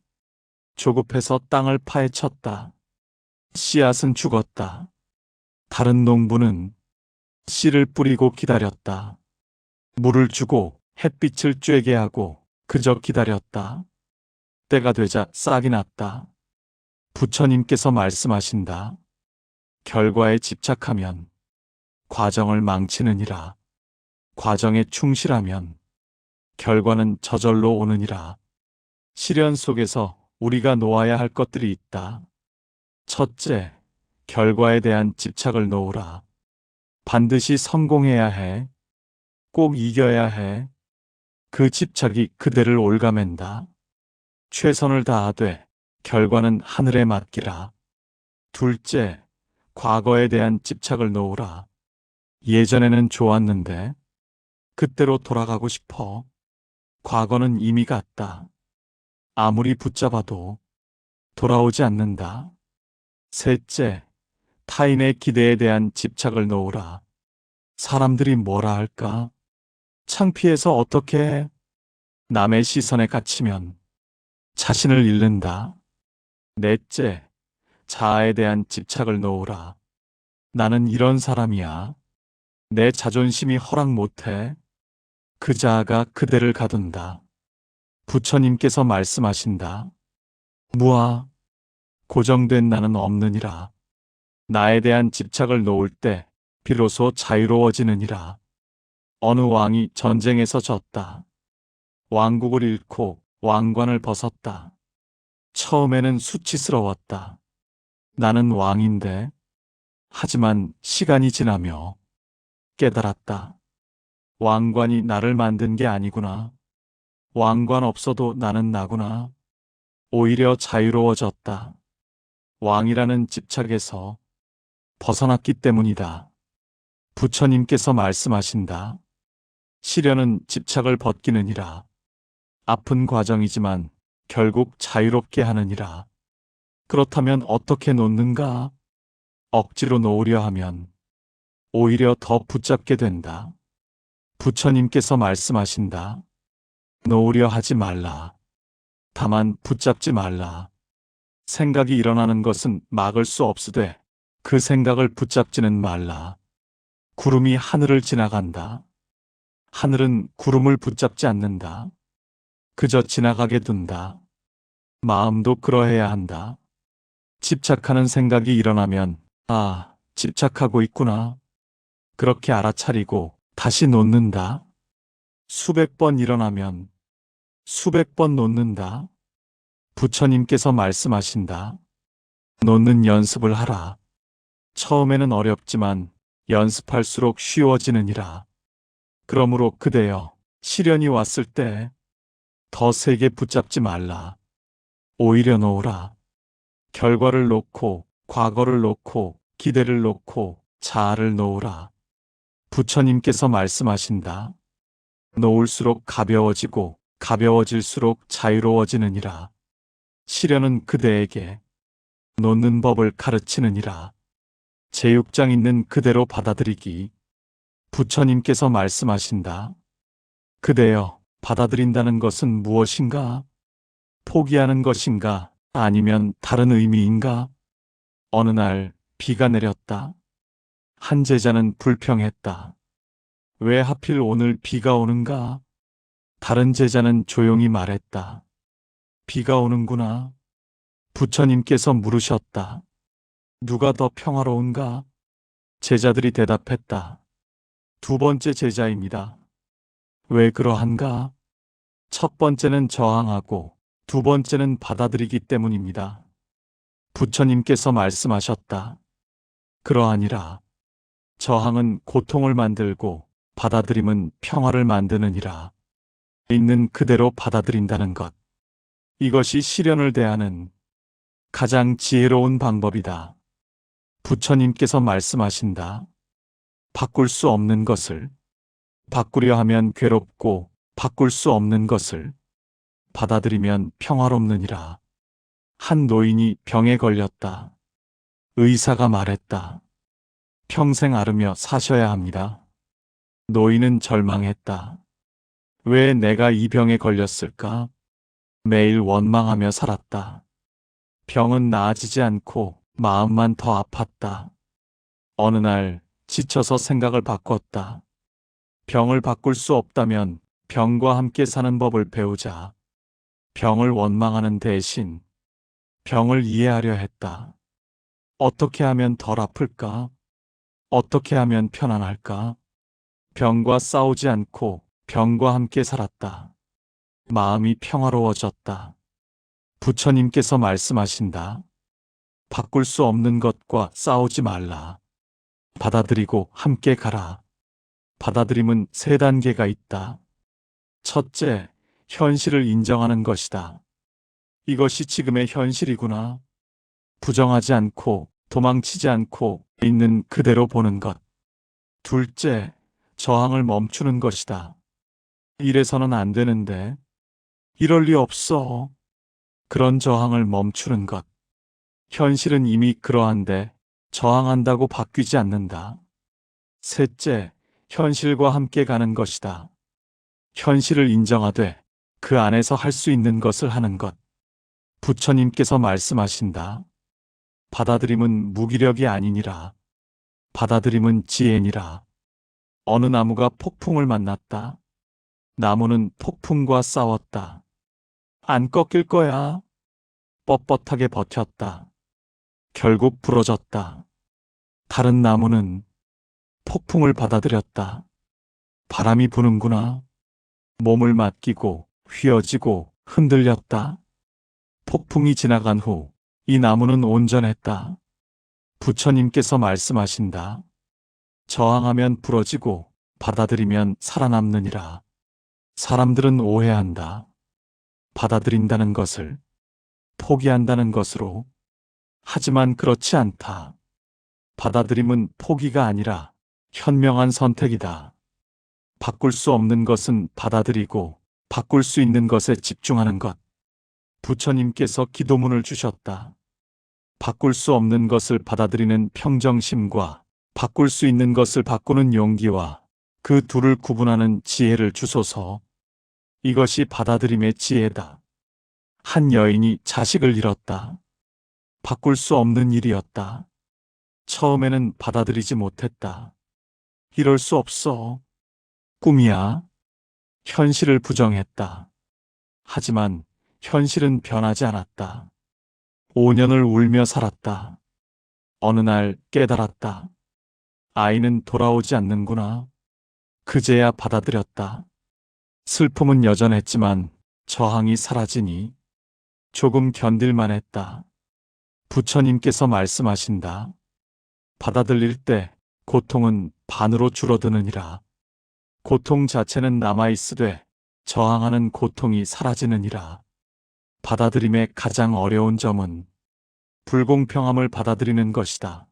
조급해서 땅을 파헤쳤다. 씨앗은 죽었다. 다른 농부는 씨를 뿌리고 기다렸다. 물을 주고 햇빛을 쬐게 하고 그저 기다렸다. 때가 되자 싹이 났다. 부처님께서 말씀하신다. 결과에 집착하면 과정을 망치느니라. 과정에 충실하면 결과는 저절로 오느니라. 시련 속에서 우리가 놓아야 할 것들이 있다. 첫째, 결과에 대한 집착을 놓으라. 반드시 성공해야 해. 꼭 이겨야 해. 그 집착이 그대를 올가맨다. 최선을 다하되 결과는 하늘에 맡기라. 둘째, 과거에 대한 집착을 놓으라. 예전에는 좋았는데 그때로 돌아가고 싶어. 과거는 이미 갔다. 아무리 붙잡아도 돌아오지 않는다. 셋째, 타인의 기대에 대한 집착을 놓으라. 사람들이 뭐라 할까? 창피해서 어떻게 해? 남의 시선에 갇히면 자신을 잃는다. 넷째, 자아에 대한 집착을 놓으라. 나는 이런 사람이야. 내 자존심이 허락 못해. 그 자아가 그대를 가둔다. 부처님께서 말씀하신다. 무아, 고정된 나는 없느니라. 나에 대한 집착을 놓을 때 비로소 자유로워지느니라. 어느 왕이 전쟁에서 졌다. 왕국을 잃고 왕관을 벗었다. 처음에는 수치스러웠다. 나는 왕인데. 하지만 시간이 지나며 깨달았다. 왕관이 나를 만든 게 아니구나. 왕관 없어도 나는 나구나. 오히려 자유로워졌다. 왕이라는 집착에서 벗어났기 때문이다. 부처님께서 말씀하신다. 시련은 집착을 벗기느니라. 아픈 과정이지만 결국 자유롭게 하느니라. 그렇다면 어떻게 놓는가? 억지로 놓으려 하면 오히려 더 붙잡게 된다. 부처님께서 말씀하신다. 놓으려 하지 말라. 다만 붙잡지 말라. 생각이 일어나는 것은 막을 수 없으되 그 생각을 붙잡지는 말라. 구름이 하늘을 지나간다. 하늘은 구름을 붙잡지 않는다. 그저 지나가게 둔다. 마음도 그러해야 한다. 집착하는 생각이 일어나면 아, 집착하고 있구나. 그렇게 알아차리고 다시 놓는다. 수백 번 일어나면 수백 번 놓는다. 부처님께서 말씀하신다. 놓는 연습을 하라. 처음에는 어렵지만 연습할수록 쉬워지느니라. 그러므로 그대여 시련이 왔을 때 더 세게 붙잡지 말라. 오히려 놓으라. 결과를 놓고 과거를 놓고 기대를 놓고 자아를 놓으라. 부처님께서 말씀하신다. 놓을수록 가벼워지고 가벼워질수록 자유로워지느니라. 시련은 그대에게 놓는 법을 가르치느니라. 제6장 있는 그대로 받아들이기. 부처님께서 말씀하신다. 그대여, 받아들인다는 것은 무엇인가? 포기하는 것인가? 아니면 다른 의미인가? 어느 날 비가 내렸다. 한 제자는 불평했다. 왜 하필 오늘 비가 오는가? 다른 제자는 조용히 말했다. 비가 오는구나. 부처님께서 물으셨다. 누가 더 평화로운가? 제자들이 대답했다. 두 번째 제자입니다. 왜 그러한가? 첫 번째는 저항하고 두 번째는 받아들이기 때문입니다. 부처님께서 말씀하셨다. 그러하니라. 저항은 고통을 만들고 받아들임은 평화를 만드느니라. 있는 그대로 받아들인다는 것. 이것이 시련을 대하는 가장 지혜로운 방법이다. 부처님께서 말씀하신다. 바꿀 수 없는 것을 바꾸려 하면 괴롭고 바꿀 수 없는 것을 받아들이면 평화롭느니라. 한 노인이 병에 걸렸다. 의사가 말했다. 평생 앓으며 사셔야 합니다. 노인은 절망했다. 왜 내가 이 병에 걸렸을까? 매일 원망하며 살았다. 병은 나아지지 않고 마음만 더 아팠다. 어느 날 지쳐서 생각을 바꿨다. 병을 바꿀 수 없다면 병과 함께 사는 법을 배우자. 병을 원망하는 대신 병을 이해하려 했다. 어떻게 하면 덜 아플까? 어떻게 하면 편안할까? 병과 싸우지 않고 병과 함께 살았다. 마음이 평화로워졌다. 부처님께서 말씀하신다. 바꿀 수 없는 것과 싸우지 말라. 받아들이고 함께 가라. 받아들임은 세 단계가 있다. 첫째, 현실을 인정하는 것이다. 이것이 지금의 현실이구나. 부정하지 않고 도망치지 않고 있는 그대로 보는 것. 둘째, 저항을 멈추는 것이다. 이래서는 안 되는데. 이럴 리 없어. 그런 저항을 멈추는 것. 현실은 이미 그러한데 저항한다고 바뀌지 않는다. 셋째, 현실과 함께 가는 것이다. 현실을 인정하되 그 안에서 할 수 있는 것을 하는 것. 부처님께서 말씀하신다. 받아들임은 무기력이 아니니라. 받아들임은 지혜니라. 어느 나무가 폭풍을 만났다. 나무는 폭풍과 싸웠다. 안 꺾일 거야. 뻣뻣하게 버텼다. 결국 부러졌다. 다른 나무는 폭풍을 받아들였다. 바람이 부는구나. 몸을 맡기고 휘어지고 흔들렸다. 폭풍이 지나간 후 이 나무는 온전했다. 부처님께서 말씀하신다. 저항하면 부러지고 받아들이면 살아남느니라. 사람들은 오해한다. 받아들인다는 것을 포기한다는 것으로. 하지만 그렇지 않다. 받아들임은 포기가 아니라 현명한 선택이다. 바꿀 수 없는 것은 받아들이고 바꿀 수 있는 것에 집중하는 것. 부처님께서 기도문을 주셨다. 바꿀 수 없는 것을 받아들이는 평정심과 바꿀 수 있는 것을 바꾸는 용기와 그 둘을 구분하는 지혜를 주소서. 이것이 받아들임의 지혜다. 한 여인이 자식을 잃었다. 바꿀 수 없는 일이었다. 처음에는 받아들이지 못했다. 이럴 수 없어. 꿈이야. 현실을 부정했다. 하지만 현실은 변하지 않았다. 5년을 울며 살았다. 어느 날 깨달았다. 아이는 돌아오지 않는구나. 그제야 받아들였다. 슬픔은 여전했지만 저항이 사라지니 조금 견딜만 했다. 부처님께서 말씀하신다. 받아들일 때 고통은 반으로 줄어드느니라. 고통 자체는 남아있으되 저항하는 고통이 사라지느니라. 받아들임의 가장 어려운 점은 불공평함을 받아들이는 것이다.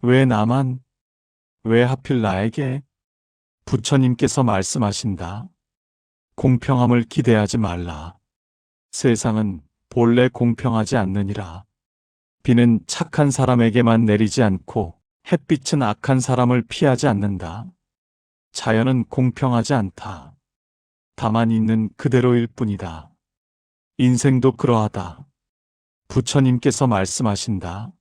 왜 나만? 왜 하필 나에게? 부처님께서 말씀하신다. 공평함을 기대하지 말라. 세상은 본래 공평하지 않느니라. 비는 착한 사람에게만 내리지 않고 햇빛은 악한 사람을 피하지 않는다. 자연은 공평하지 않다. 다만 있는 그대로일 뿐이다. 인생도 그러하다. 부처님께서 말씀하신다.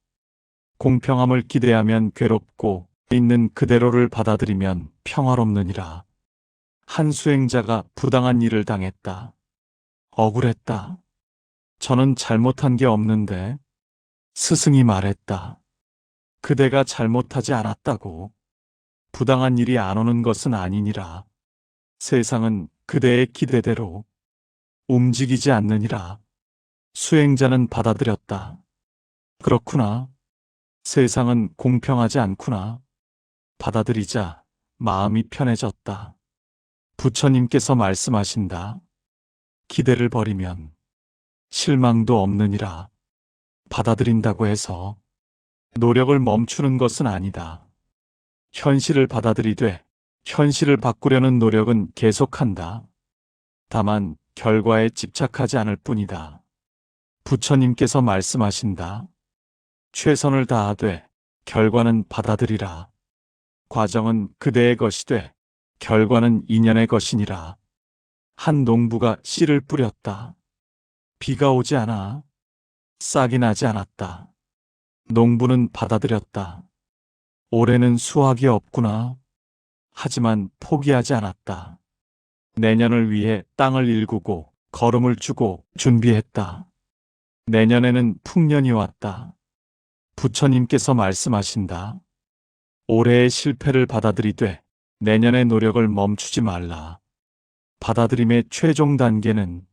공평함을 기대하면 괴롭고 있는 그대로를 받아들이면 평화롭느니라. 한 수행자가 부당한 일을 당했다. 억울했다. 저는 잘못한 게 없는데. 스승이 말했다. 그대가 잘못하지 않았다고. 부당한 일이 안 오는 것은 아니니라. 세상은 그대의 기대대로 움직이지 않느니라. 수행자는 받아들였다. 그렇구나. 세상은 공평하지 않구나. 받아들이자 마음이 편해졌다. 부처님께서 말씀하신다. 기대를 버리면 실망도 없느니라. 받아들인다고 해서 노력을 멈추는 것은 아니다. 현실을 받아들이되 현실을 바꾸려는 노력은 계속한다. 다만 결과에 집착하지 않을 뿐이다. 부처님께서 말씀하신다. 최선을 다하되 결과는 받아들이라. 과정은 그대의 것이 돼 결과는 인연의 것이니라. 한 농부가 씨를 뿌렸다. 비가 오지 않아. 싹이 나지 않았다. 농부는 받아들였다. 올해는 수확이 없구나. 하지만 포기하지 않았다. 내년을 위해 땅을 일구고 걸음을 주고 준비했다. 내년에는 풍년이 왔다. 부처님께서 말씀하신다. 올해의 실패를 받아들이되 내년의 노력을 멈추지 말라. 받아들임의 최종 단계는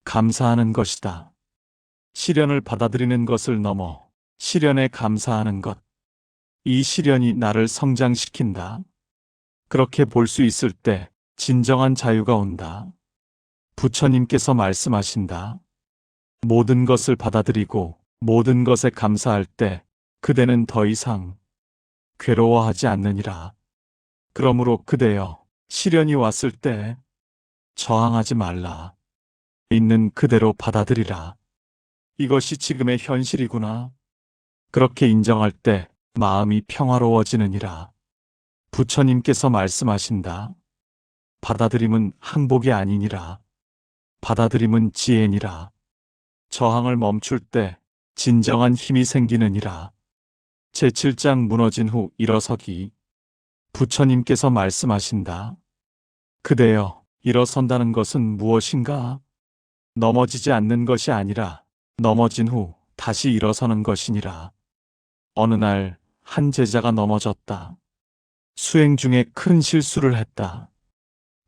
감사하는 것이다. 시련을 받아들이는 것을 넘어 시련에 감사하는 것. 이 시련이 나를 성장시킨다. 그렇게 볼 수 있을 때 진정한 자유가 온다. 부처님께서 말씀하신다. 모든 것을 받아들이고 모든 것에 감사할 때 그대는 더 이상 괴로워하지 않느니라. 그러므로 그대여, 시련이 왔을 때 저항하지 말라. 있는 그대로 받아들이라. 이것이 지금의 현실이구나. 그렇게 인정할 때 마음이 평화로워지느니라. 부처님께서 말씀하신다. 받아들임은 항복이 아니니라. 받아들임은 지혜니라. 저항을 멈출 때 진정한 힘이 생기느니라. 제7장 무너진 후 일어서기. 부처님께서 말씀하신다. 그대여, 일어선다는 것은 무엇인가? 넘어지지 않는 것이 아니라 넘어진 후 다시 일어서는 것이니라. 어느 날 한 제자가 넘어졌다. 수행 중에 큰 실수를 했다.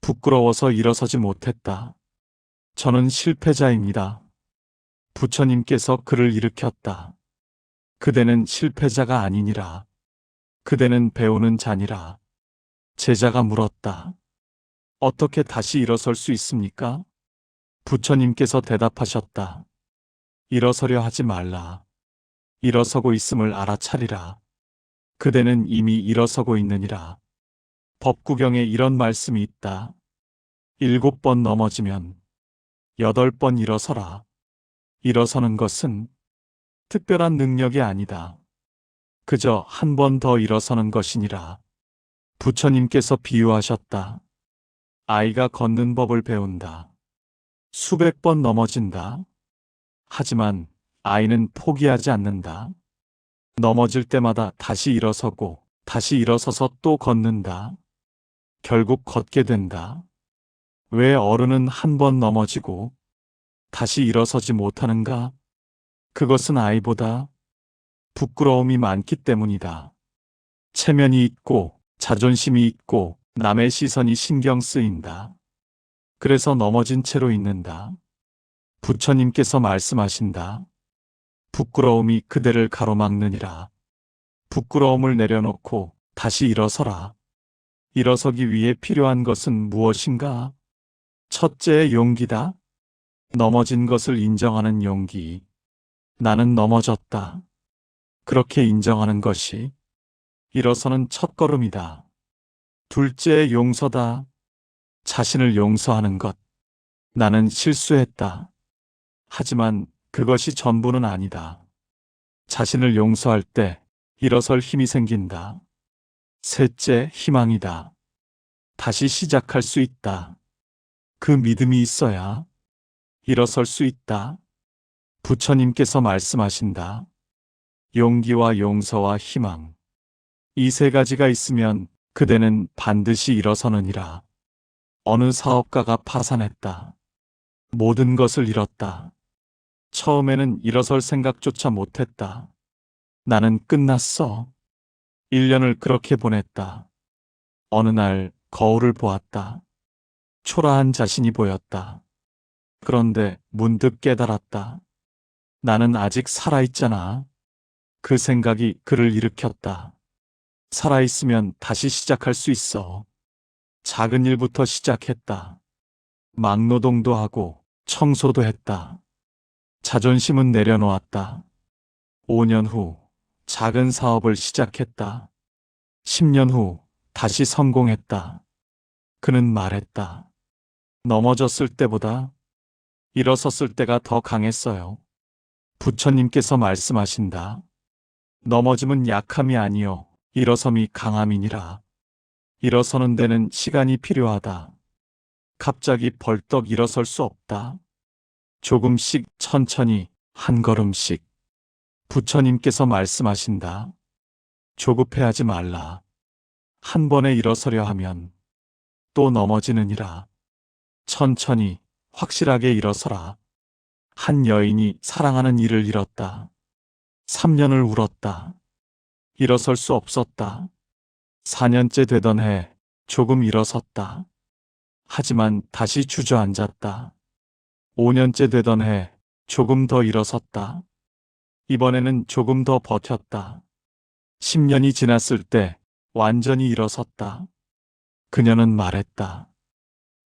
부끄러워서 일어서지 못했다. 저는 실패자입니다. 부처님께서 그를 일으켰다. 그대는 실패자가 아니니라. 그대는 배우는 자니라. 제자가 물었다. 어떻게 다시 일어설 수 있습니까? 부처님께서 대답하셨다. 일어서려 하지 말라. 일어서고 있음을 알아차리라. 그대는 이미 일어서고 있느니라. 법구경에 이런 말씀이 있다. 7번 넘어지면 8번 일어서라. 일어서는 것은 특별한 능력이 아니다. 그저 한 번 더 일어서는 것이니라. 부처님께서 비유하셨다. 아이가 걷는 법을 배운다. 수백 번 넘어진다. 하지만 아이는 포기하지 않는다. 넘어질 때마다 다시 일어서고 다시 일어서서 또 걷는다. 결국 걷게 된다. 왜 어른은 한 번 넘어지고 다시 일어서지 못하는가? 그것은 아이보다 부끄러움이 많기 때문이다. 체면이 있고 자존심이 있고 남의 시선이 신경 쓰인다. 그래서 넘어진 채로 있는다. 부처님께서 말씀하신다. 부끄러움이 그대를 가로막느니라. 부끄러움을 내려놓고 다시 일어서라. 일어서기 위해 필요한 것은 무엇인가? 첫째, 용기다. 넘어진 것을 인정하는 용기. 나는 넘어졌다. 그렇게 인정하는 것이 일어서는 첫걸음이다. 둘째, 용서다. 자신을 용서하는 것. 나는 실수했다. 하지만 그것이 전부는 아니다. 자신을 용서할 때 일어설 힘이 생긴다. 셋째, 희망이다. 다시 시작할 수 있다. 그 믿음이 있어야 일어설 수 있다. 부처님께서 말씀하신다. 용기와 용서와 희망. 이 세 가지가 있으면 그대는 반드시 일어서느니라. 어느 사업가가 파산했다. 모든 것을 잃었다. 처음에는 일어설 생각조차 못했다. 나는 끝났어. 1년을 그렇게 보냈다. 어느 날 거울을 보았다. 초라한 자신이 보였다. 그런데 문득 깨달았다. 나는 아직 살아있잖아. 그 생각이 그를 일으켰다. 살아있으면 다시 시작할 수 있어. 작은 일부터 시작했다. 막노동도 하고 청소도 했다. 자존심은 내려놓았다. 5년 후 작은 사업을 시작했다. 10년 후 다시 성공했다. 그는 말했다. 넘어졌을 때보다 일어섰을 때가 더 강했어요. 부처님께서 말씀하신다. 넘어짐은 약함이 아니요 일어섬이 강함이니라. 일어서는 데는 시간이 필요하다. 갑자기 벌떡 일어설 수 없다. 조금씩 천천히 한 걸음씩. 부처님께서 말씀하신다. 조급해하지 말라. 한 번에 일어서려 하면 또 넘어지느니라. 천천히 확실하게 일어서라. 한 여인이 사랑하는 이를 잃었다. 3년을 울었다. 일어설 수 없었다. 4년째 되던 해 조금 일어섰다. 하지만 다시 주저앉았다. 5년째 되던 해 조금 더 일어섰다. 이번에는 조금 더 버텼다. 10년이 지났을 때 완전히 일어섰다. 그녀는 말했다.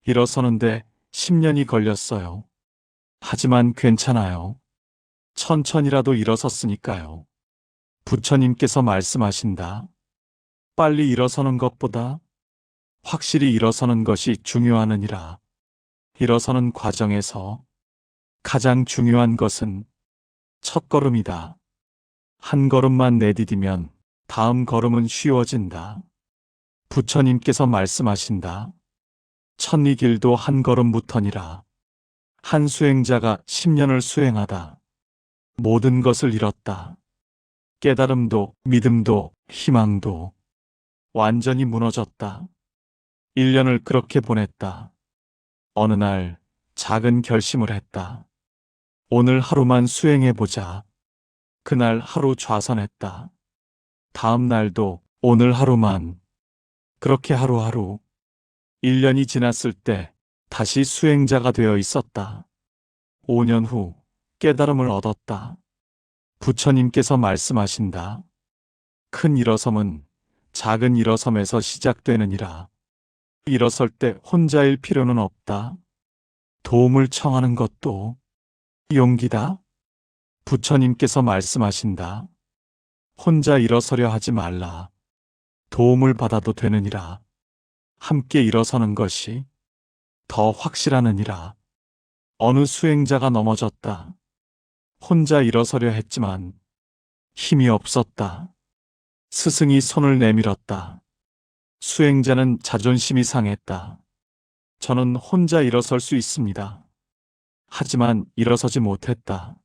일어서는데 10년이 걸렸어요. 하지만 괜찮아요. 천천히라도 일어섰으니까요. 부처님께서 말씀하신다. 빨리 일어서는 것보다 확실히 일어서는 것이 중요하느니라. 일어서는 과정에서 가장 중요한 것은 첫걸음이다. 한 걸음만 내디디면 다음 걸음은 쉬워진다. 부처님께서 말씀하신다. 천리 길도 한 걸음부터니라. 한 수행자가 10년을 수행하다. 모든 것을 잃었다. 깨달음도 믿음도 희망도 완전히 무너졌다. 1년을 그렇게 보냈다. 어느 날 작은 결심을 했다. 오늘 하루만 수행해보자. 그날 하루 좌선했다. 다음 날도 오늘 하루만. 그렇게 하루하루. 1년이 지났을 때 다시 수행자가 되어 있었다. 5년 후 깨달음을 얻었다. 부처님께서 말씀하신다. 큰 일어섬은 작은 일어섬에서 시작되느니라. 일어설 때 혼자일 필요는 없다. 도움을 청하는 것도 용기다. 부처님께서 말씀하신다. 혼자 일어서려 하지 말라. 도움을 받아도 되느니라. 함께 일어서는 것이 더 확실하느니라. 어느 수행자가 넘어졌다. 혼자 일어서려 했지만 힘이 없었다. 스승이 손을 내밀었다. 수행자는 자존심이 상했다. 저는 혼자 일어설 수 있습니다. 하지만 일어서지 못했다.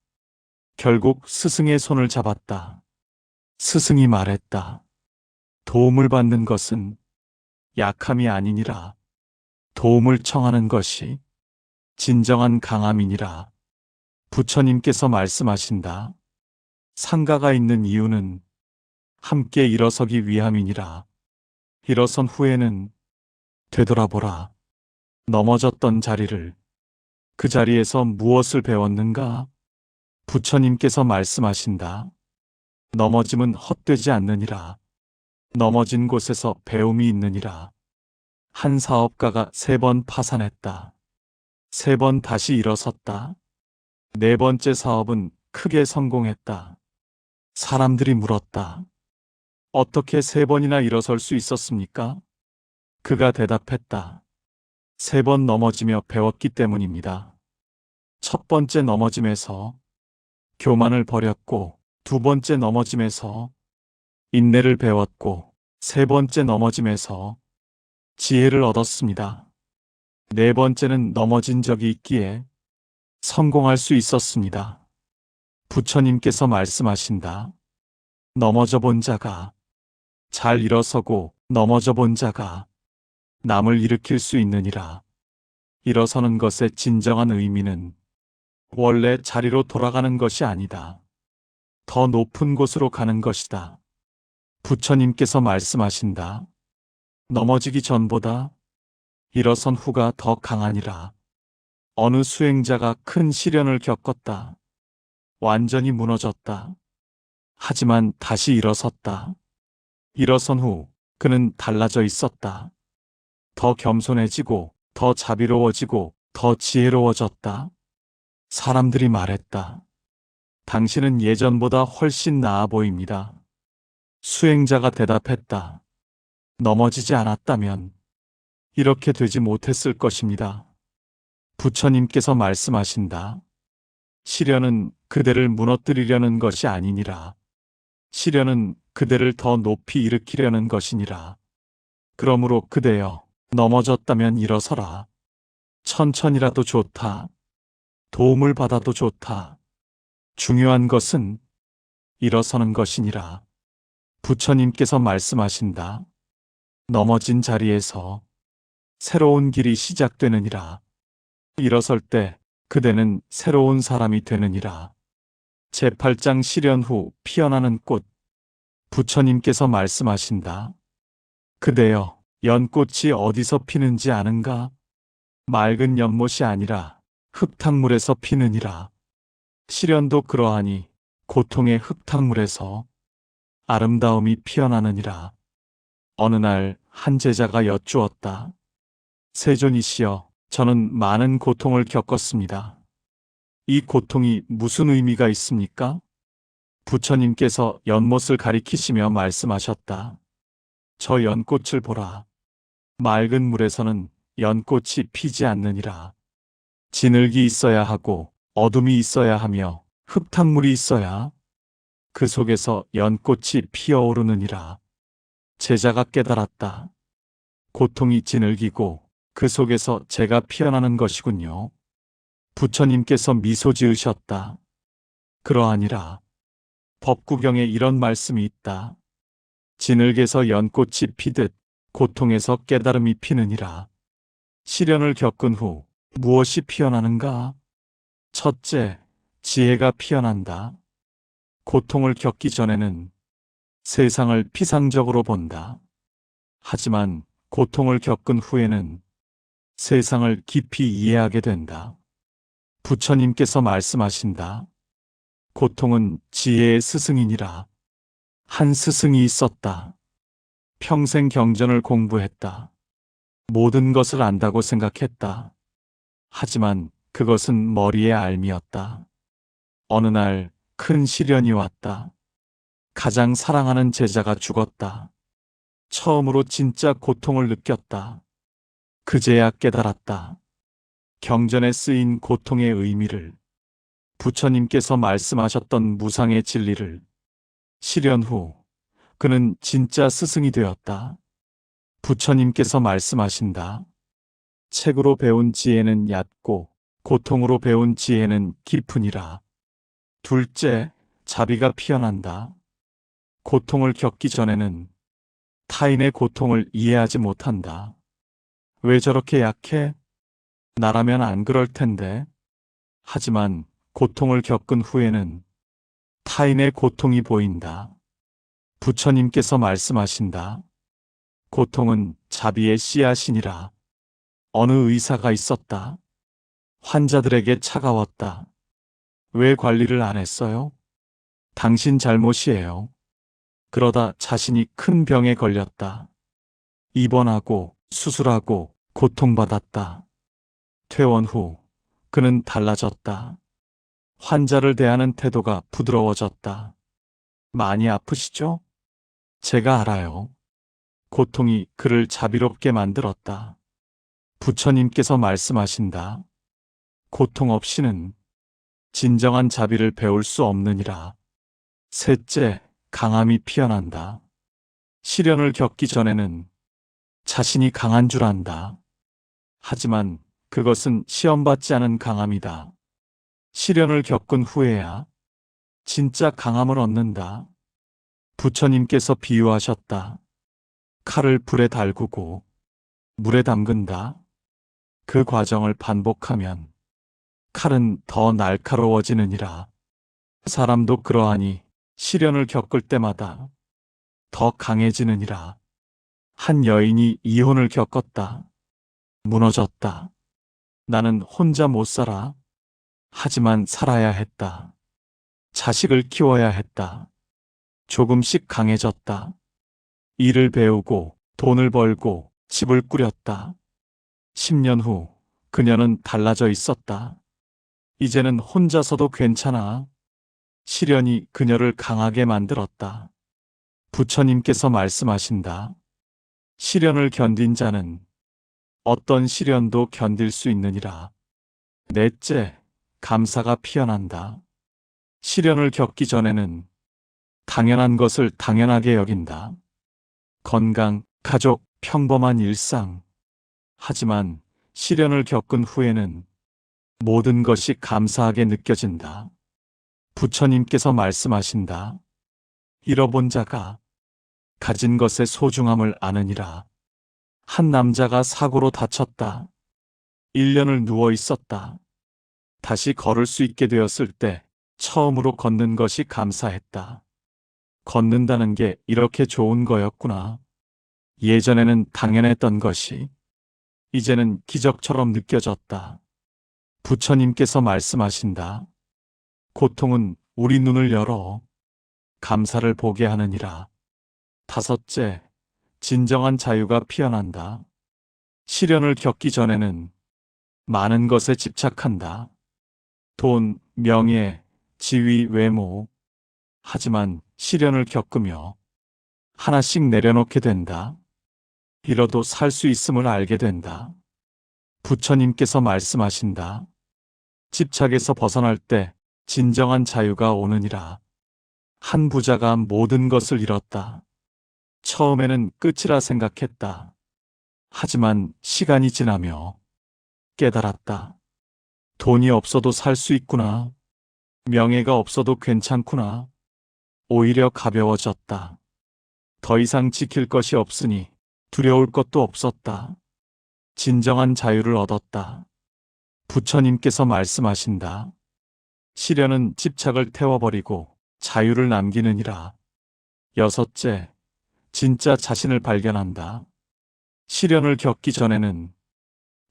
결국 스승의 손을 잡았다. 스승이 말했다. 도움을 받는 것은 약함이 아니니라. 도움을 청하는 것이 진정한 강함이니라. 부처님께서 말씀하신다. 상가가 있는 이유는 함께 일어서기 위함이니라. 일어선 후에는 되돌아보라. 넘어졌던 자리를, 그 자리에서 무엇을 배웠는가? 부처님께서 말씀하신다. 넘어짐은 헛되지 않느니라. 넘어진 곳에서 배움이 있느니라. 한 사업가가 3번 파산했다. 3번 다시 일어섰다. 4번째 사업은 크게 성공했다. 사람들이 물었다. 어떻게 3번이나 일어설 수 있었습니까? 그가 대답했다. 3번 넘어지며 배웠기 때문입니다. 첫 번째 넘어짐에서 교만을 버렸고, 2번째 넘어짐에서 인내를 배웠고, 3번째 넘어짐에서 지혜를 얻었습니다. 4번째는 넘어진 적이 있기에 성공할 수 있었습니다. 부처님께서 말씀하신다. 넘어져 본 자가 잘 일어서고 넘어져 본 자가 남을 일으킬 수 있느니라. 일어서는 것의 진정한 의미는 원래 자리로 돌아가는 것이 아니다. 더 높은 곳으로 가는 것이다. 부처님께서 말씀하신다. 넘어지기 전보다 일어선 후가 더 강하니라. 어느 수행자가 큰 시련을 겪었다. 완전히 무너졌다. 하지만 다시 일어섰다. 일어선 후 그는 달라져 있었다. 더 겸손해지고, 더 자비로워지고, 더 지혜로워졌다. 사람들이 말했다. 당신은 예전보다 훨씬 나아 보입니다. 수행자가 대답했다. 넘어지지 않았다면 이렇게 되지 못했을 것입니다. 부처님께서 말씀하신다. 시련은 그대를 무너뜨리려는 것이 아니니라. 시련은 그대를 더 높이 일으키려는 것이니라. 그러므로 그대여, 넘어졌다면 일어서라. 천천히라도 좋다. 도움을 받아도 좋다. 중요한 것은 일어서는 것이니라. 부처님께서 말씀하신다. 넘어진 자리에서 새로운 길이 시작되느니라. 일어설 때 그대는 새로운 사람이 되느니라. 제8장 실현 후 피어나는 꽃. 부처님께서 말씀하신다. 그대여, 연꽃이 어디서 피는지 아는가? 맑은 연못이 아니라 흙탕물에서 피느니라. 시련도 그러하니 고통의 흙탕물에서 아름다움이 피어나느니라. 어느 날 한 제자가 여쭈었다. 세존이시여, 저는 많은 고통을 겪었습니다. 이 고통이 무슨 의미가 있습니까? 부처님께서 연못을 가리키시며 말씀하셨다. 저 연꽃을 보라. 맑은 물에서는 연꽃이 피지 않느니라. 진흙이 있어야 하고 어둠이 있어야 하며 흙탕물이 있어야 그 속에서 연꽃이 피어오르느니라. 제자가 깨달았다. 고통이 진흙이고 그 속에서 재가 피어나는 것이군요. 부처님께서 미소 지으셨다. 그러하니라. 법구경에 이런 말씀이 있다. 진흙에서 연꽃이 피듯 고통에서 깨달음이 피느니라. 시련을 겪은 후 무엇이 피어나는가? 첫째, 지혜가 피어난다. 고통을 겪기 전에는 세상을 피상적으로 본다. 하지만 고통을 겪은 후에는 세상을 깊이 이해하게 된다. 부처님께서 말씀하신다. 고통은 지혜의 스승이니라. 한 스승이 있었다. 평생 경전을 공부했다. 모든 것을 안다고 생각했다. 하지만 그것은 머리의 알미였다. 어느 날 큰 시련이 왔다. 가장 사랑하는 제자가 죽었다. 처음으로 진짜 고통을 느꼈다. 그제야 깨달았다. 경전에 쓰인 고통의 의미를, 부처님께서 말씀하셨던 무상의 진리를. 시련 후 그는 진짜 스승이 되었다. 부처님께서 말씀하신다. 책으로 배운 지혜는 얕고 고통으로 배운 지혜는 깊으니라. 둘째, 자비가 피어난다. 고통을 겪기 전에는 타인의 고통을 이해하지 못한다. 왜 저렇게 약해? 나라면 안 그럴 텐데. 하지만 고통을 겪은 후에는 타인의 고통이 보인다. 부처님께서 말씀하신다. 고통은 자비의 씨앗이니라. 어느 의사가 있었다. 환자들에게 차가웠다. 왜 관리를 안 했어요? 당신 잘못이에요. 그러다 자신이 큰 병에 걸렸다. 입원하고 수술하고 고통받았다. 퇴원 후 그는 달라졌다. 환자를 대하는 태도가 부드러워졌다. 많이 아프시죠? 제가 알아요. 고통이 그를 자비롭게 만들었다. 부처님께서 말씀하신다. 고통 없이는 진정한 자비를 배울 수 없느니라. 셋째, 강함이 피어난다. 시련을 겪기 전에는 자신이 강한 줄 안다. 하지만 그것은 시험받지 않은 강함이다. 시련을 겪은 후에야 진짜 강함을 얻는다. 부처님께서 비유하셨다. 칼을 불에 달구고 물에 담근다. 그 과정을 반복하면 칼은 더 날카로워지느니라. 사람도 그러하니 시련을 겪을 때마다 더 강해지느니라. 한 여인이 이혼을 겪었다. 무너졌다. 나는 혼자 못 살아. 하지만 살아야 했다. 자식을 키워야 했다. 조금씩 강해졌다. 일을 배우고 돈을 벌고 집을 꾸렸다. 10년 후 그녀는 달라져 있었다. 이제는 혼자서도 괜찮아. 시련이 그녀를 강하게 만들었다. 부처님께서 말씀하신다. 시련을 견딘 자는 어떤 시련도 견딜 수 있느니라. 넷째, 감사가 피어난다. 시련을 겪기 전에는 당연한 것을 당연하게 여긴다. 건강, 가족, 평범한 일상. 하지만 시련을 겪은 후에는 모든 것이 감사하게 느껴진다. 부처님께서 말씀하신다. 잃어본 자가 가진 것의 소중함을 아느니라. 한 남자가 사고로 다쳤다. 1년을 누워 있었다. 다시 걸을 수 있게 되었을 때 처음으로 걷는 것이 감사했다. 걷는다는 게 이렇게 좋은 거였구나. 예전에는 당연했던 것이 이제는 기적처럼 느껴졌다. 부처님께서 말씀하신다. 고통은 우리 눈을 열어 감사를 보게 하느니라. 다섯째, 진정한 자유가 피어난다. 시련을 겪기 전에는 많은 것에 집착한다. 돈, 명예, 지위, 외모. 하지만 시련을 겪으며 하나씩 내려놓게 된다. 잃어도 살 수 있음을 알게 된다. 부처님께서 말씀하신다. 집착에서 벗어날 때 진정한 자유가 오느니라. 한 부자가 모든 것을 잃었다. 처음에는 끝이라 생각했다. 하지만 시간이 지나며 깨달았다. 돈이 없어도 살 수 있구나. 명예가 없어도 괜찮구나. 오히려 가벼워졌다. 더 이상 지킬 것이 없으니 두려울 것도 없었다. 진정한 자유를 얻었다. 부처님께서 말씀하신다. 시련은 집착을 태워버리고 자유를 남기느니라. 여섯째, 진짜 자신을 발견한다. 시련을 겪기 전에는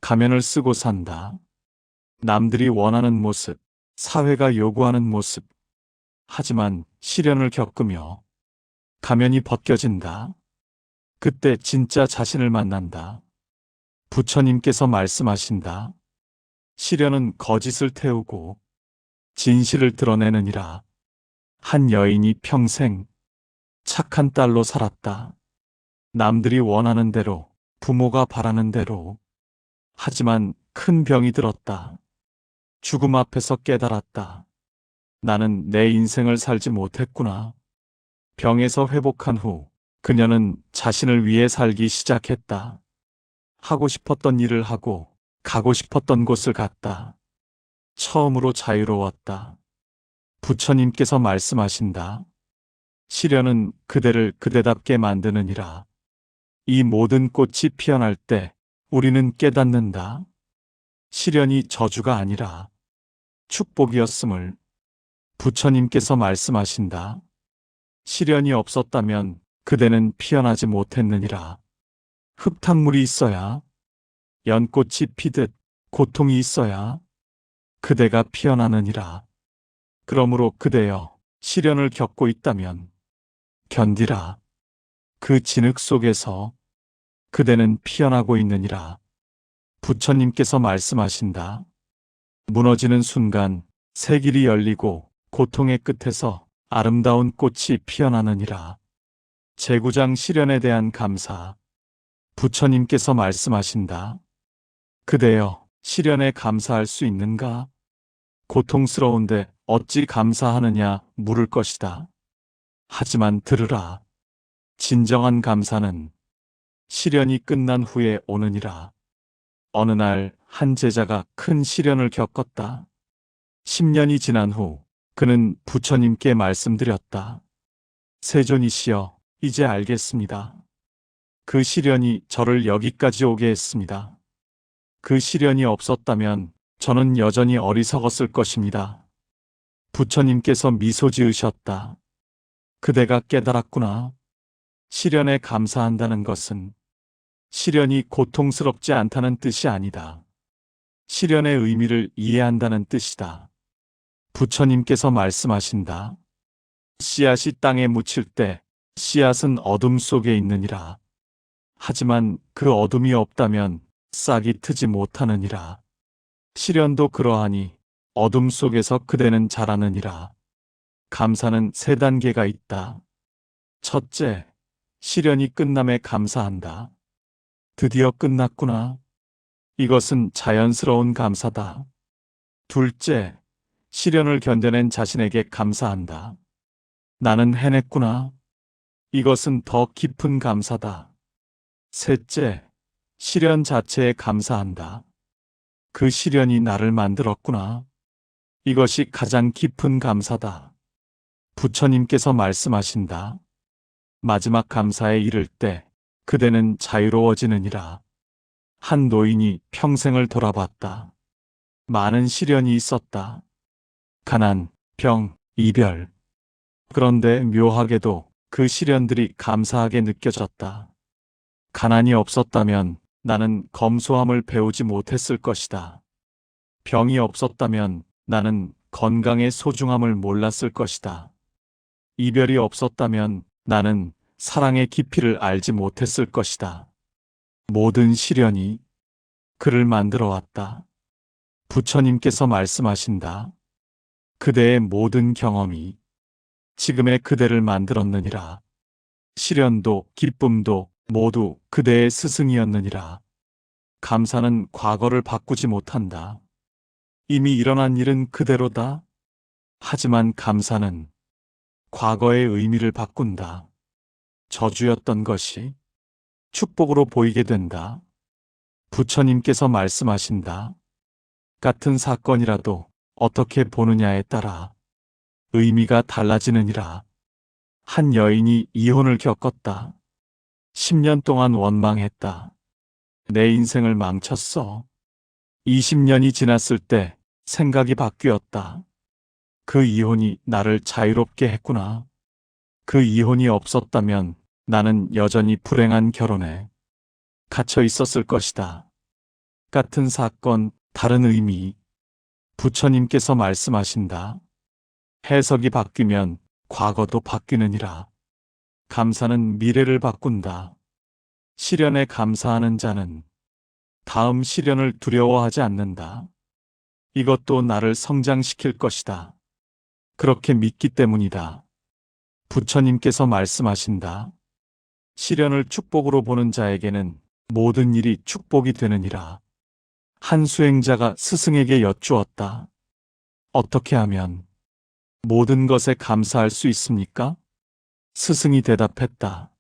가면을 쓰고 산다. 남들이 원하는 모습, 사회가 요구하는 모습. 하지만 시련을 겪으며 가면이 벗겨진다. 그때 진짜 자신을 만난다. 부처님께서 말씀하신다. 시련은 거짓을 태우고 진실을 드러내느니라. 한 여인이 평생 착한 딸로 살았다. 남들이 원하는 대로, 부모가 바라는 대로. 하지만 큰 병이 들었다. 죽음 앞에서 깨달았다. 나는 내 인생을 살지 못했구나. 병에서 회복한 후 그녀는 자신을 위해 살기 시작했다. 하고 싶었던 일을 하고 가고 싶었던 곳을 갔다. 처음으로 자유로웠다. 부처님께서 말씀하신다. 시련은 그대를 그대답게 만드느니라. 이 모든 꽃이 피어날 때 우리는 깨닫는다. 시련이 저주가 아니라 축복이었음을. 부처님께서 말씀하신다. 시련이 없었다면 그대는 피어나지 못했느니라. 흙탕물이 있어야, 연꽃이 피듯 고통이 있어야 그대가 피어나느니라. 그러므로 그대여, 시련을 겪고 있다면 견디라. 그 진흙 속에서 그대는 피어나고 있느니라. 부처님께서 말씀하신다. 무너지는 순간 새 길이 열리고 고통의 끝에서 아름다운 꽃이 피어나느니라. 재구장 시련에 대한 감사. 부처님께서 말씀하신다. 그대여, 시련에 감사할 수 있는가? 고통스러운데 어찌 감사하느냐 물을 것이다. 하지만 들으라. 진정한 감사는 시련이 끝난 후에 오느니라. 어느 날 한 제자가 큰 시련을 겪었다. 10년이 지난 후 그는 부처님께 말씀드렸다. 세존이시여, 이제 알겠습니다. 그 시련이 저를 여기까지 오게 했습니다. 그 시련이 없었다면 저는 여전히 어리석었을 것입니다. 부처님께서 미소 지으셨다. 그대가 깨달았구나. 시련에 감사한다는 것은 시련이 고통스럽지 않다는 뜻이 아니다. 시련의 의미를 이해한다는 뜻이다. 부처님께서 말씀하신다. 씨앗이 땅에 묻힐 때 씨앗은 어둠 속에 있느니라. 하지만 그 어둠이 없다면 싹이 트지 못하느니라. 시련도 그러하니 어둠 속에서 그대는 자라느니라. 감사는 세 단계가 있다. 첫째, 시련이 끝남에 감사한다. 드디어 끝났구나. 이것은 자연스러운 감사다. 둘째, 시련을 견뎌낸 자신에게 감사한다. 나는 해냈구나. 이것은 더 깊은 감사다. 셋째, 시련 자체에 감사한다. 그 시련이 나를 만들었구나. 이것이 가장 깊은 감사다. 부처님께서 말씀하신다. 마지막 감사에 이를 때 그대는 자유로워지느니라. 한 노인이 평생을 돌아봤다. 많은 시련이 있었다. 가난, 병, 이별. 그런데 묘하게도 그 시련들이 감사하게 느껴졌다. 가난이 없었다면 나는 검소함을 배우지 못했을 것이다. 병이 없었다면 나는 건강의 소중함을 몰랐을 것이다. 이별이 없었다면 나는 사랑의 깊이를 알지 못했을 것이다. 모든 시련이 그를 만들어 왔다. 부처님께서 말씀하신다. 그대의 모든 경험이 지금의 그대를 만들었느니라. 시련도 기쁨도 모두 그대의 스승이었느니라. 감사는 과거를 바꾸지 못한다. 이미 일어난 일은 그대로다. 하지만 감사는 과거의 의미를 바꾼다. 저주였던 것이 축복으로 보이게 된다. 부처님께서 말씀하신다. 같은 사건이라도 어떻게 보느냐에 따라 의미가 달라지느니라. 한 여인이 이혼을 겪었다. 10년 동안 원망했다. 내 인생을 망쳤어. 20년이 지났을 때 생각이 바뀌었다. 그 이혼이 나를 자유롭게 했구나. 그 이혼이 없었다면 나는 여전히 불행한 결혼에 갇혀 있었을 것이다. 같은 사건, 다른 의미. 부처님께서 말씀하신다. 해석이 바뀌면 과거도 바뀌느니라. 감사는 미래를 바꾼다. 시련에 감사하는 자는 다음 시련을 두려워하지 않는다. 이것도 나를 성장시킬 것이다. 그렇게 믿기 때문이다. 부처님께서 말씀하신다. 시련을 축복으로 보는 자에게는 모든 일이 축복이 되느니라. 한 수행자가 스승에게 여쭈었다. 어떻게 하면 모든 것에 감사할 수 있습니까? 스승이 대답했다.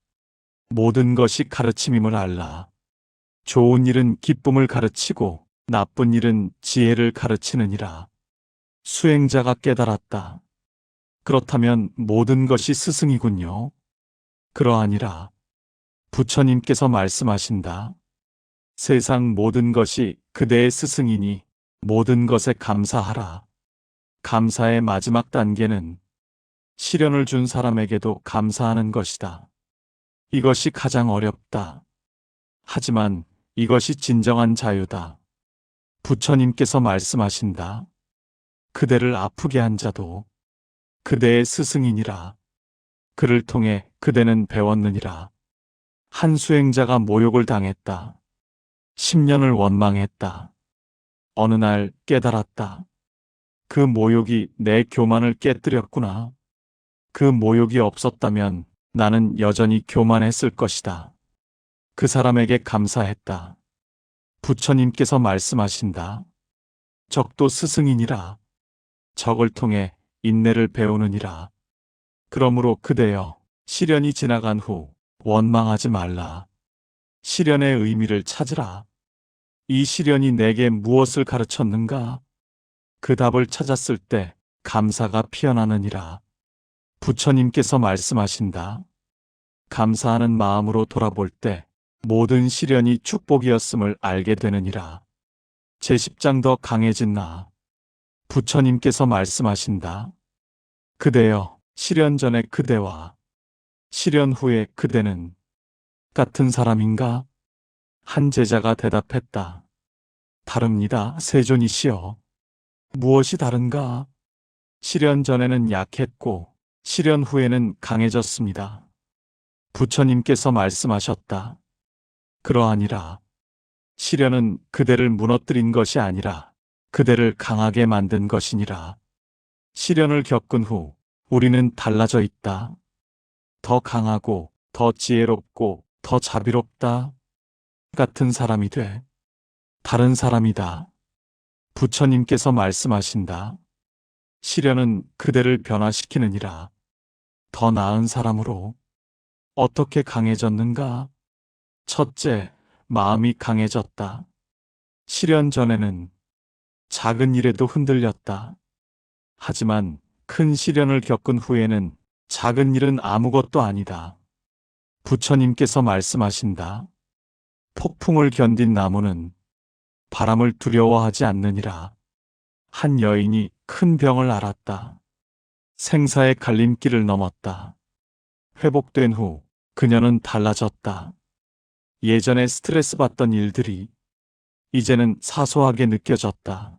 모든 것이 가르침임을 알라. 좋은 일은 기쁨을 가르치고 나쁜 일은 지혜를 가르치느니라. 수행자가 깨달았다. 그렇다면 모든 것이 스승이군요. 그러하니라. 부처님께서 말씀하신다. 세상 모든 것이 그대의 스승이니 모든 것에 감사하라. 감사의 마지막 단계는 시련을 준 사람에게도 감사하는 것이다. 이것이 가장 어렵다. 하지만 이것이 진정한 자유다. 부처님께서 말씀하신다. 그대를 아프게 한 자도 그대의 스승이니라. 그를 통해 그대는 배웠느니라. 한 수행자가 모욕을 당했다. 10년을 원망했다. 어느 날 깨달았다. 그 모욕이 내 교만을 깨뜨렸구나. 그 모욕이 없었다면 나는 여전히 교만했을 것이다. 그 사람에게 감사했다. 부처님께서 말씀하신다. 적도 스승이니라. 적을 통해 인내를 배우느니라. 그러므로 그대여, 시련이 지나간 후 원망하지 말라. 시련의 의미를 찾으라. 이 시련이 내게 무엇을 가르쳤는가? 그 답을 찾았을 때 감사가 피어나느니라. 부처님께서 말씀하신다. 감사하는 마음으로 돌아볼 때 모든 시련이 축복이었음을 알게 되느니라. 제10장 더 강해진 나. 부처님께서 말씀하신다. 그대여, 시련 전에 그대와 시련 후에 그대는 같은 사람인가? 한 제자가 대답했다. 다릅니다, 세존이시여. 무엇이 다른가? 시련 전에는 약했고 시련 후에는 강해졌습니다. 부처님께서 말씀하셨다. 그러하니라. 시련은 그대를 무너뜨린 것이 아니라 그대를 강하게 만든 것이니라. 시련을 겪은 후 우리는 달라져 있다. 더 강하고 더 지혜롭고 더 자비롭다. 같은 사람이 돼. 다른 사람이다. 부처님께서 말씀하신다. 시련은 그대를 변화시키느니라. 더 나은 사람으로. 어떻게 강해졌는가? 첫째, 마음이 강해졌다. 시련 전에는 작은 일에도 흔들렸다. 하지만 큰 시련을 겪은 후에는 작은 일은 아무것도 아니다. 부처님께서 말씀하신다. 폭풍을 견딘 나무는 바람을 두려워하지 않느니라. 한 여인이 큰 병을 앓았다. 생사의 갈림길을 넘었다. 회복된 후 그녀는 달라졌다. 예전에 스트레스 받던 일들이 이제는 사소하게 느껴졌다.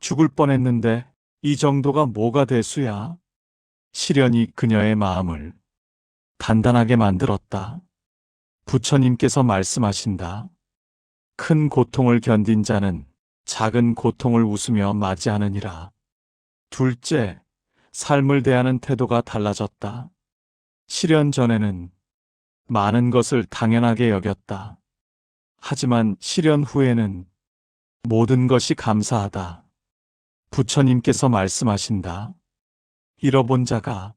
죽을 뻔했는데 이 정도가 뭐가 대수야? 시련이 그녀의 마음을 단단하게 만들었다. 부처님께서 말씀하신다. 큰 고통을 견딘 자는 작은 고통을 웃으며 맞이하느니라. 둘째, 삶을 대하는 태도가 달라졌다. 시련 전에는 많은 것을 당연하게 여겼다. 하지만 시련 후에는 모든 것이 감사하다. 부처님께서 말씀하신다. 잃어본 자가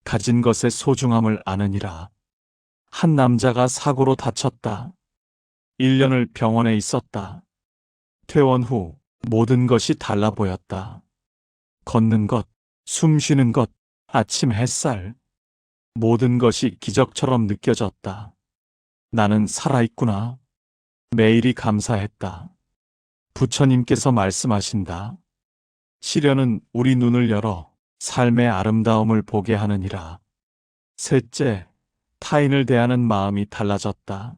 가진 것의 소중함을 아느니라. 한 남자가 사고로 다쳤다. 1년을 병원에 있었다. 퇴원 후 모든 것이 달라 보였다. 걷는 것, 숨 쉬는 것, 아침 햇살, 모든 것이 기적처럼 느껴졌다. 나는 살아있구나. 매일이 감사했다. 부처님께서 말씀하신다. 시련은 우리 눈을 열어 삶의 아름다움을 보게 하느니라. 셋째, 타인을 대하는 마음이 달라졌다.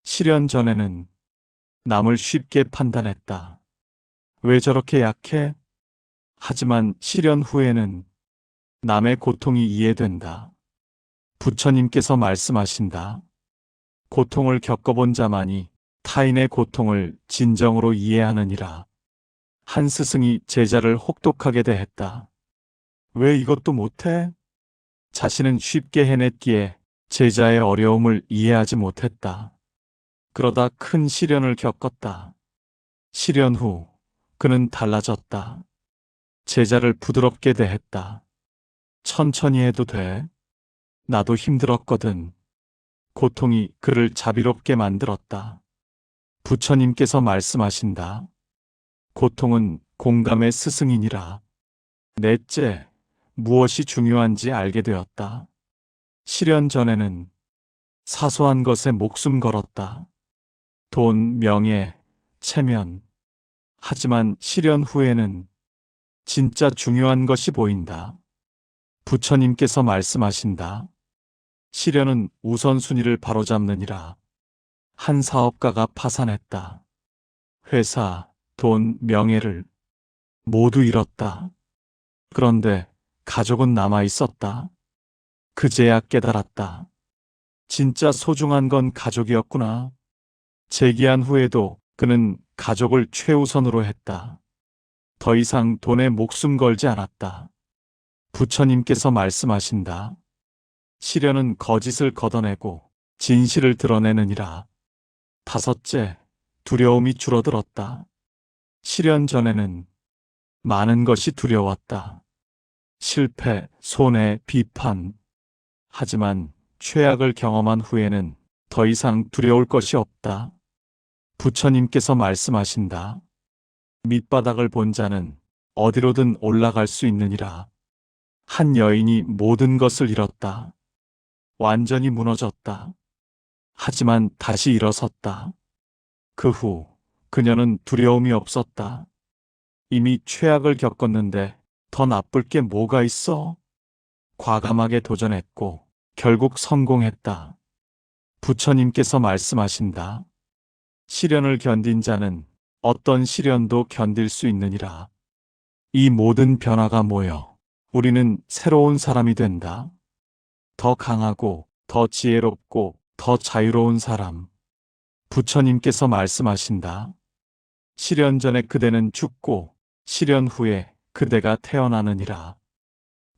시련 전에는 남을 쉽게 판단했다. 왜 저렇게 약해? 하지만 시련 후에는 남의 고통이 이해된다. 부처님께서 말씀하신다. 고통을 겪어본 자만이 타인의 고통을 진정으로 이해하느니라. 한 스승이 제자를 혹독하게 대했다. 왜 이것도 못해? 자신은 쉽게 해냈기에 제자의 어려움을 이해하지 못했다. 그러다 큰 시련을 겪었다. 시련 후 그는 달라졌다. 제자를 부드럽게 대했다. 천천히 해도 돼. 나도 힘들었거든. 고통이 그를 자비롭게 만들었다. 부처님께서 말씀하신다. 고통은 공감의 스승이니라. 넷째, 무엇이 중요한지 알게 되었다. 시련 전에는 사소한 것에 목숨 걸었다. 돈, 명예, 체면. 하지만 시련 후에는 진짜 중요한 것이 보인다. 부처님께서 말씀하신다. 시련은 우선순위를 바로잡느니라. 한 사업가가 파산했다. 회사, 돈, 명예를 모두 잃었다. 그런데 가족은 남아 있었다. 그제야 깨달았다. 진짜 소중한 건 가족이었구나. 재기한 후에도 그는 가족을 최우선으로 했다. 더 이상 돈에 목숨 걸지 않았다. 부처님께서 말씀하신다. 시련은 거짓을 걷어내고 진실을 드러내느니라. 다섯째, 두려움이 줄어들었다. 시련 전에는 많은 것이 두려웠다. 실패, 손해, 비판. 하지만 최악을 경험한 후에는 더 이상 두려울 것이 없다. 부처님께서 말씀하신다. 밑바닥을 본 자는 어디로든 올라갈 수 있느니라. 한 여인이 모든 것을 잃었다. 완전히 무너졌다. 하지만 다시 일어섰다. 그 후 그녀는 두려움이 없었다. 이미 최악을 겪었는데 더 나쁠 게 뭐가 있어? 과감하게 도전했고 결국 성공했다. 부처님께서 말씀하신다. 시련을 견딘 자는 어떤 시련도 견딜 수 있느니라. 이 모든 변화가 모여 우리는 새로운 사람이 된다. 더 강하고 더 지혜롭고 더 자유로운 사람. 부처님께서 말씀하신다. 시련 전에 그대는 죽고 시련 후에 그대가 태어나느니라.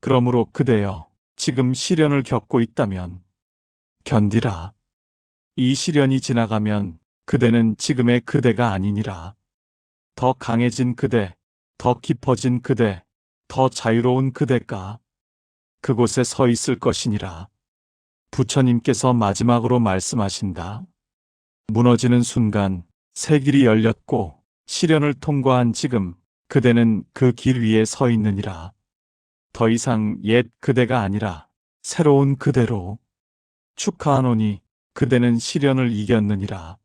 그러므로 그대여, 지금 시련을 겪고 있다면 견디라. 이 시련이 지나가면 그대는 지금의 그대가 아니니라. 더 강해진 그대, 더 깊어진 그대, 더 자유로운 그대가 그곳에 서 있을 것이니라. 부처님께서 마지막으로 말씀하신다. 무너지는 순간 새 길이 열렸고 시련을 통과한 지금 그대는 그 길 위에 서 있느니라. 더 이상 옛 그대가 아니라 새로운 그대로 축하하노니 그대는 시련을 이겼느니라.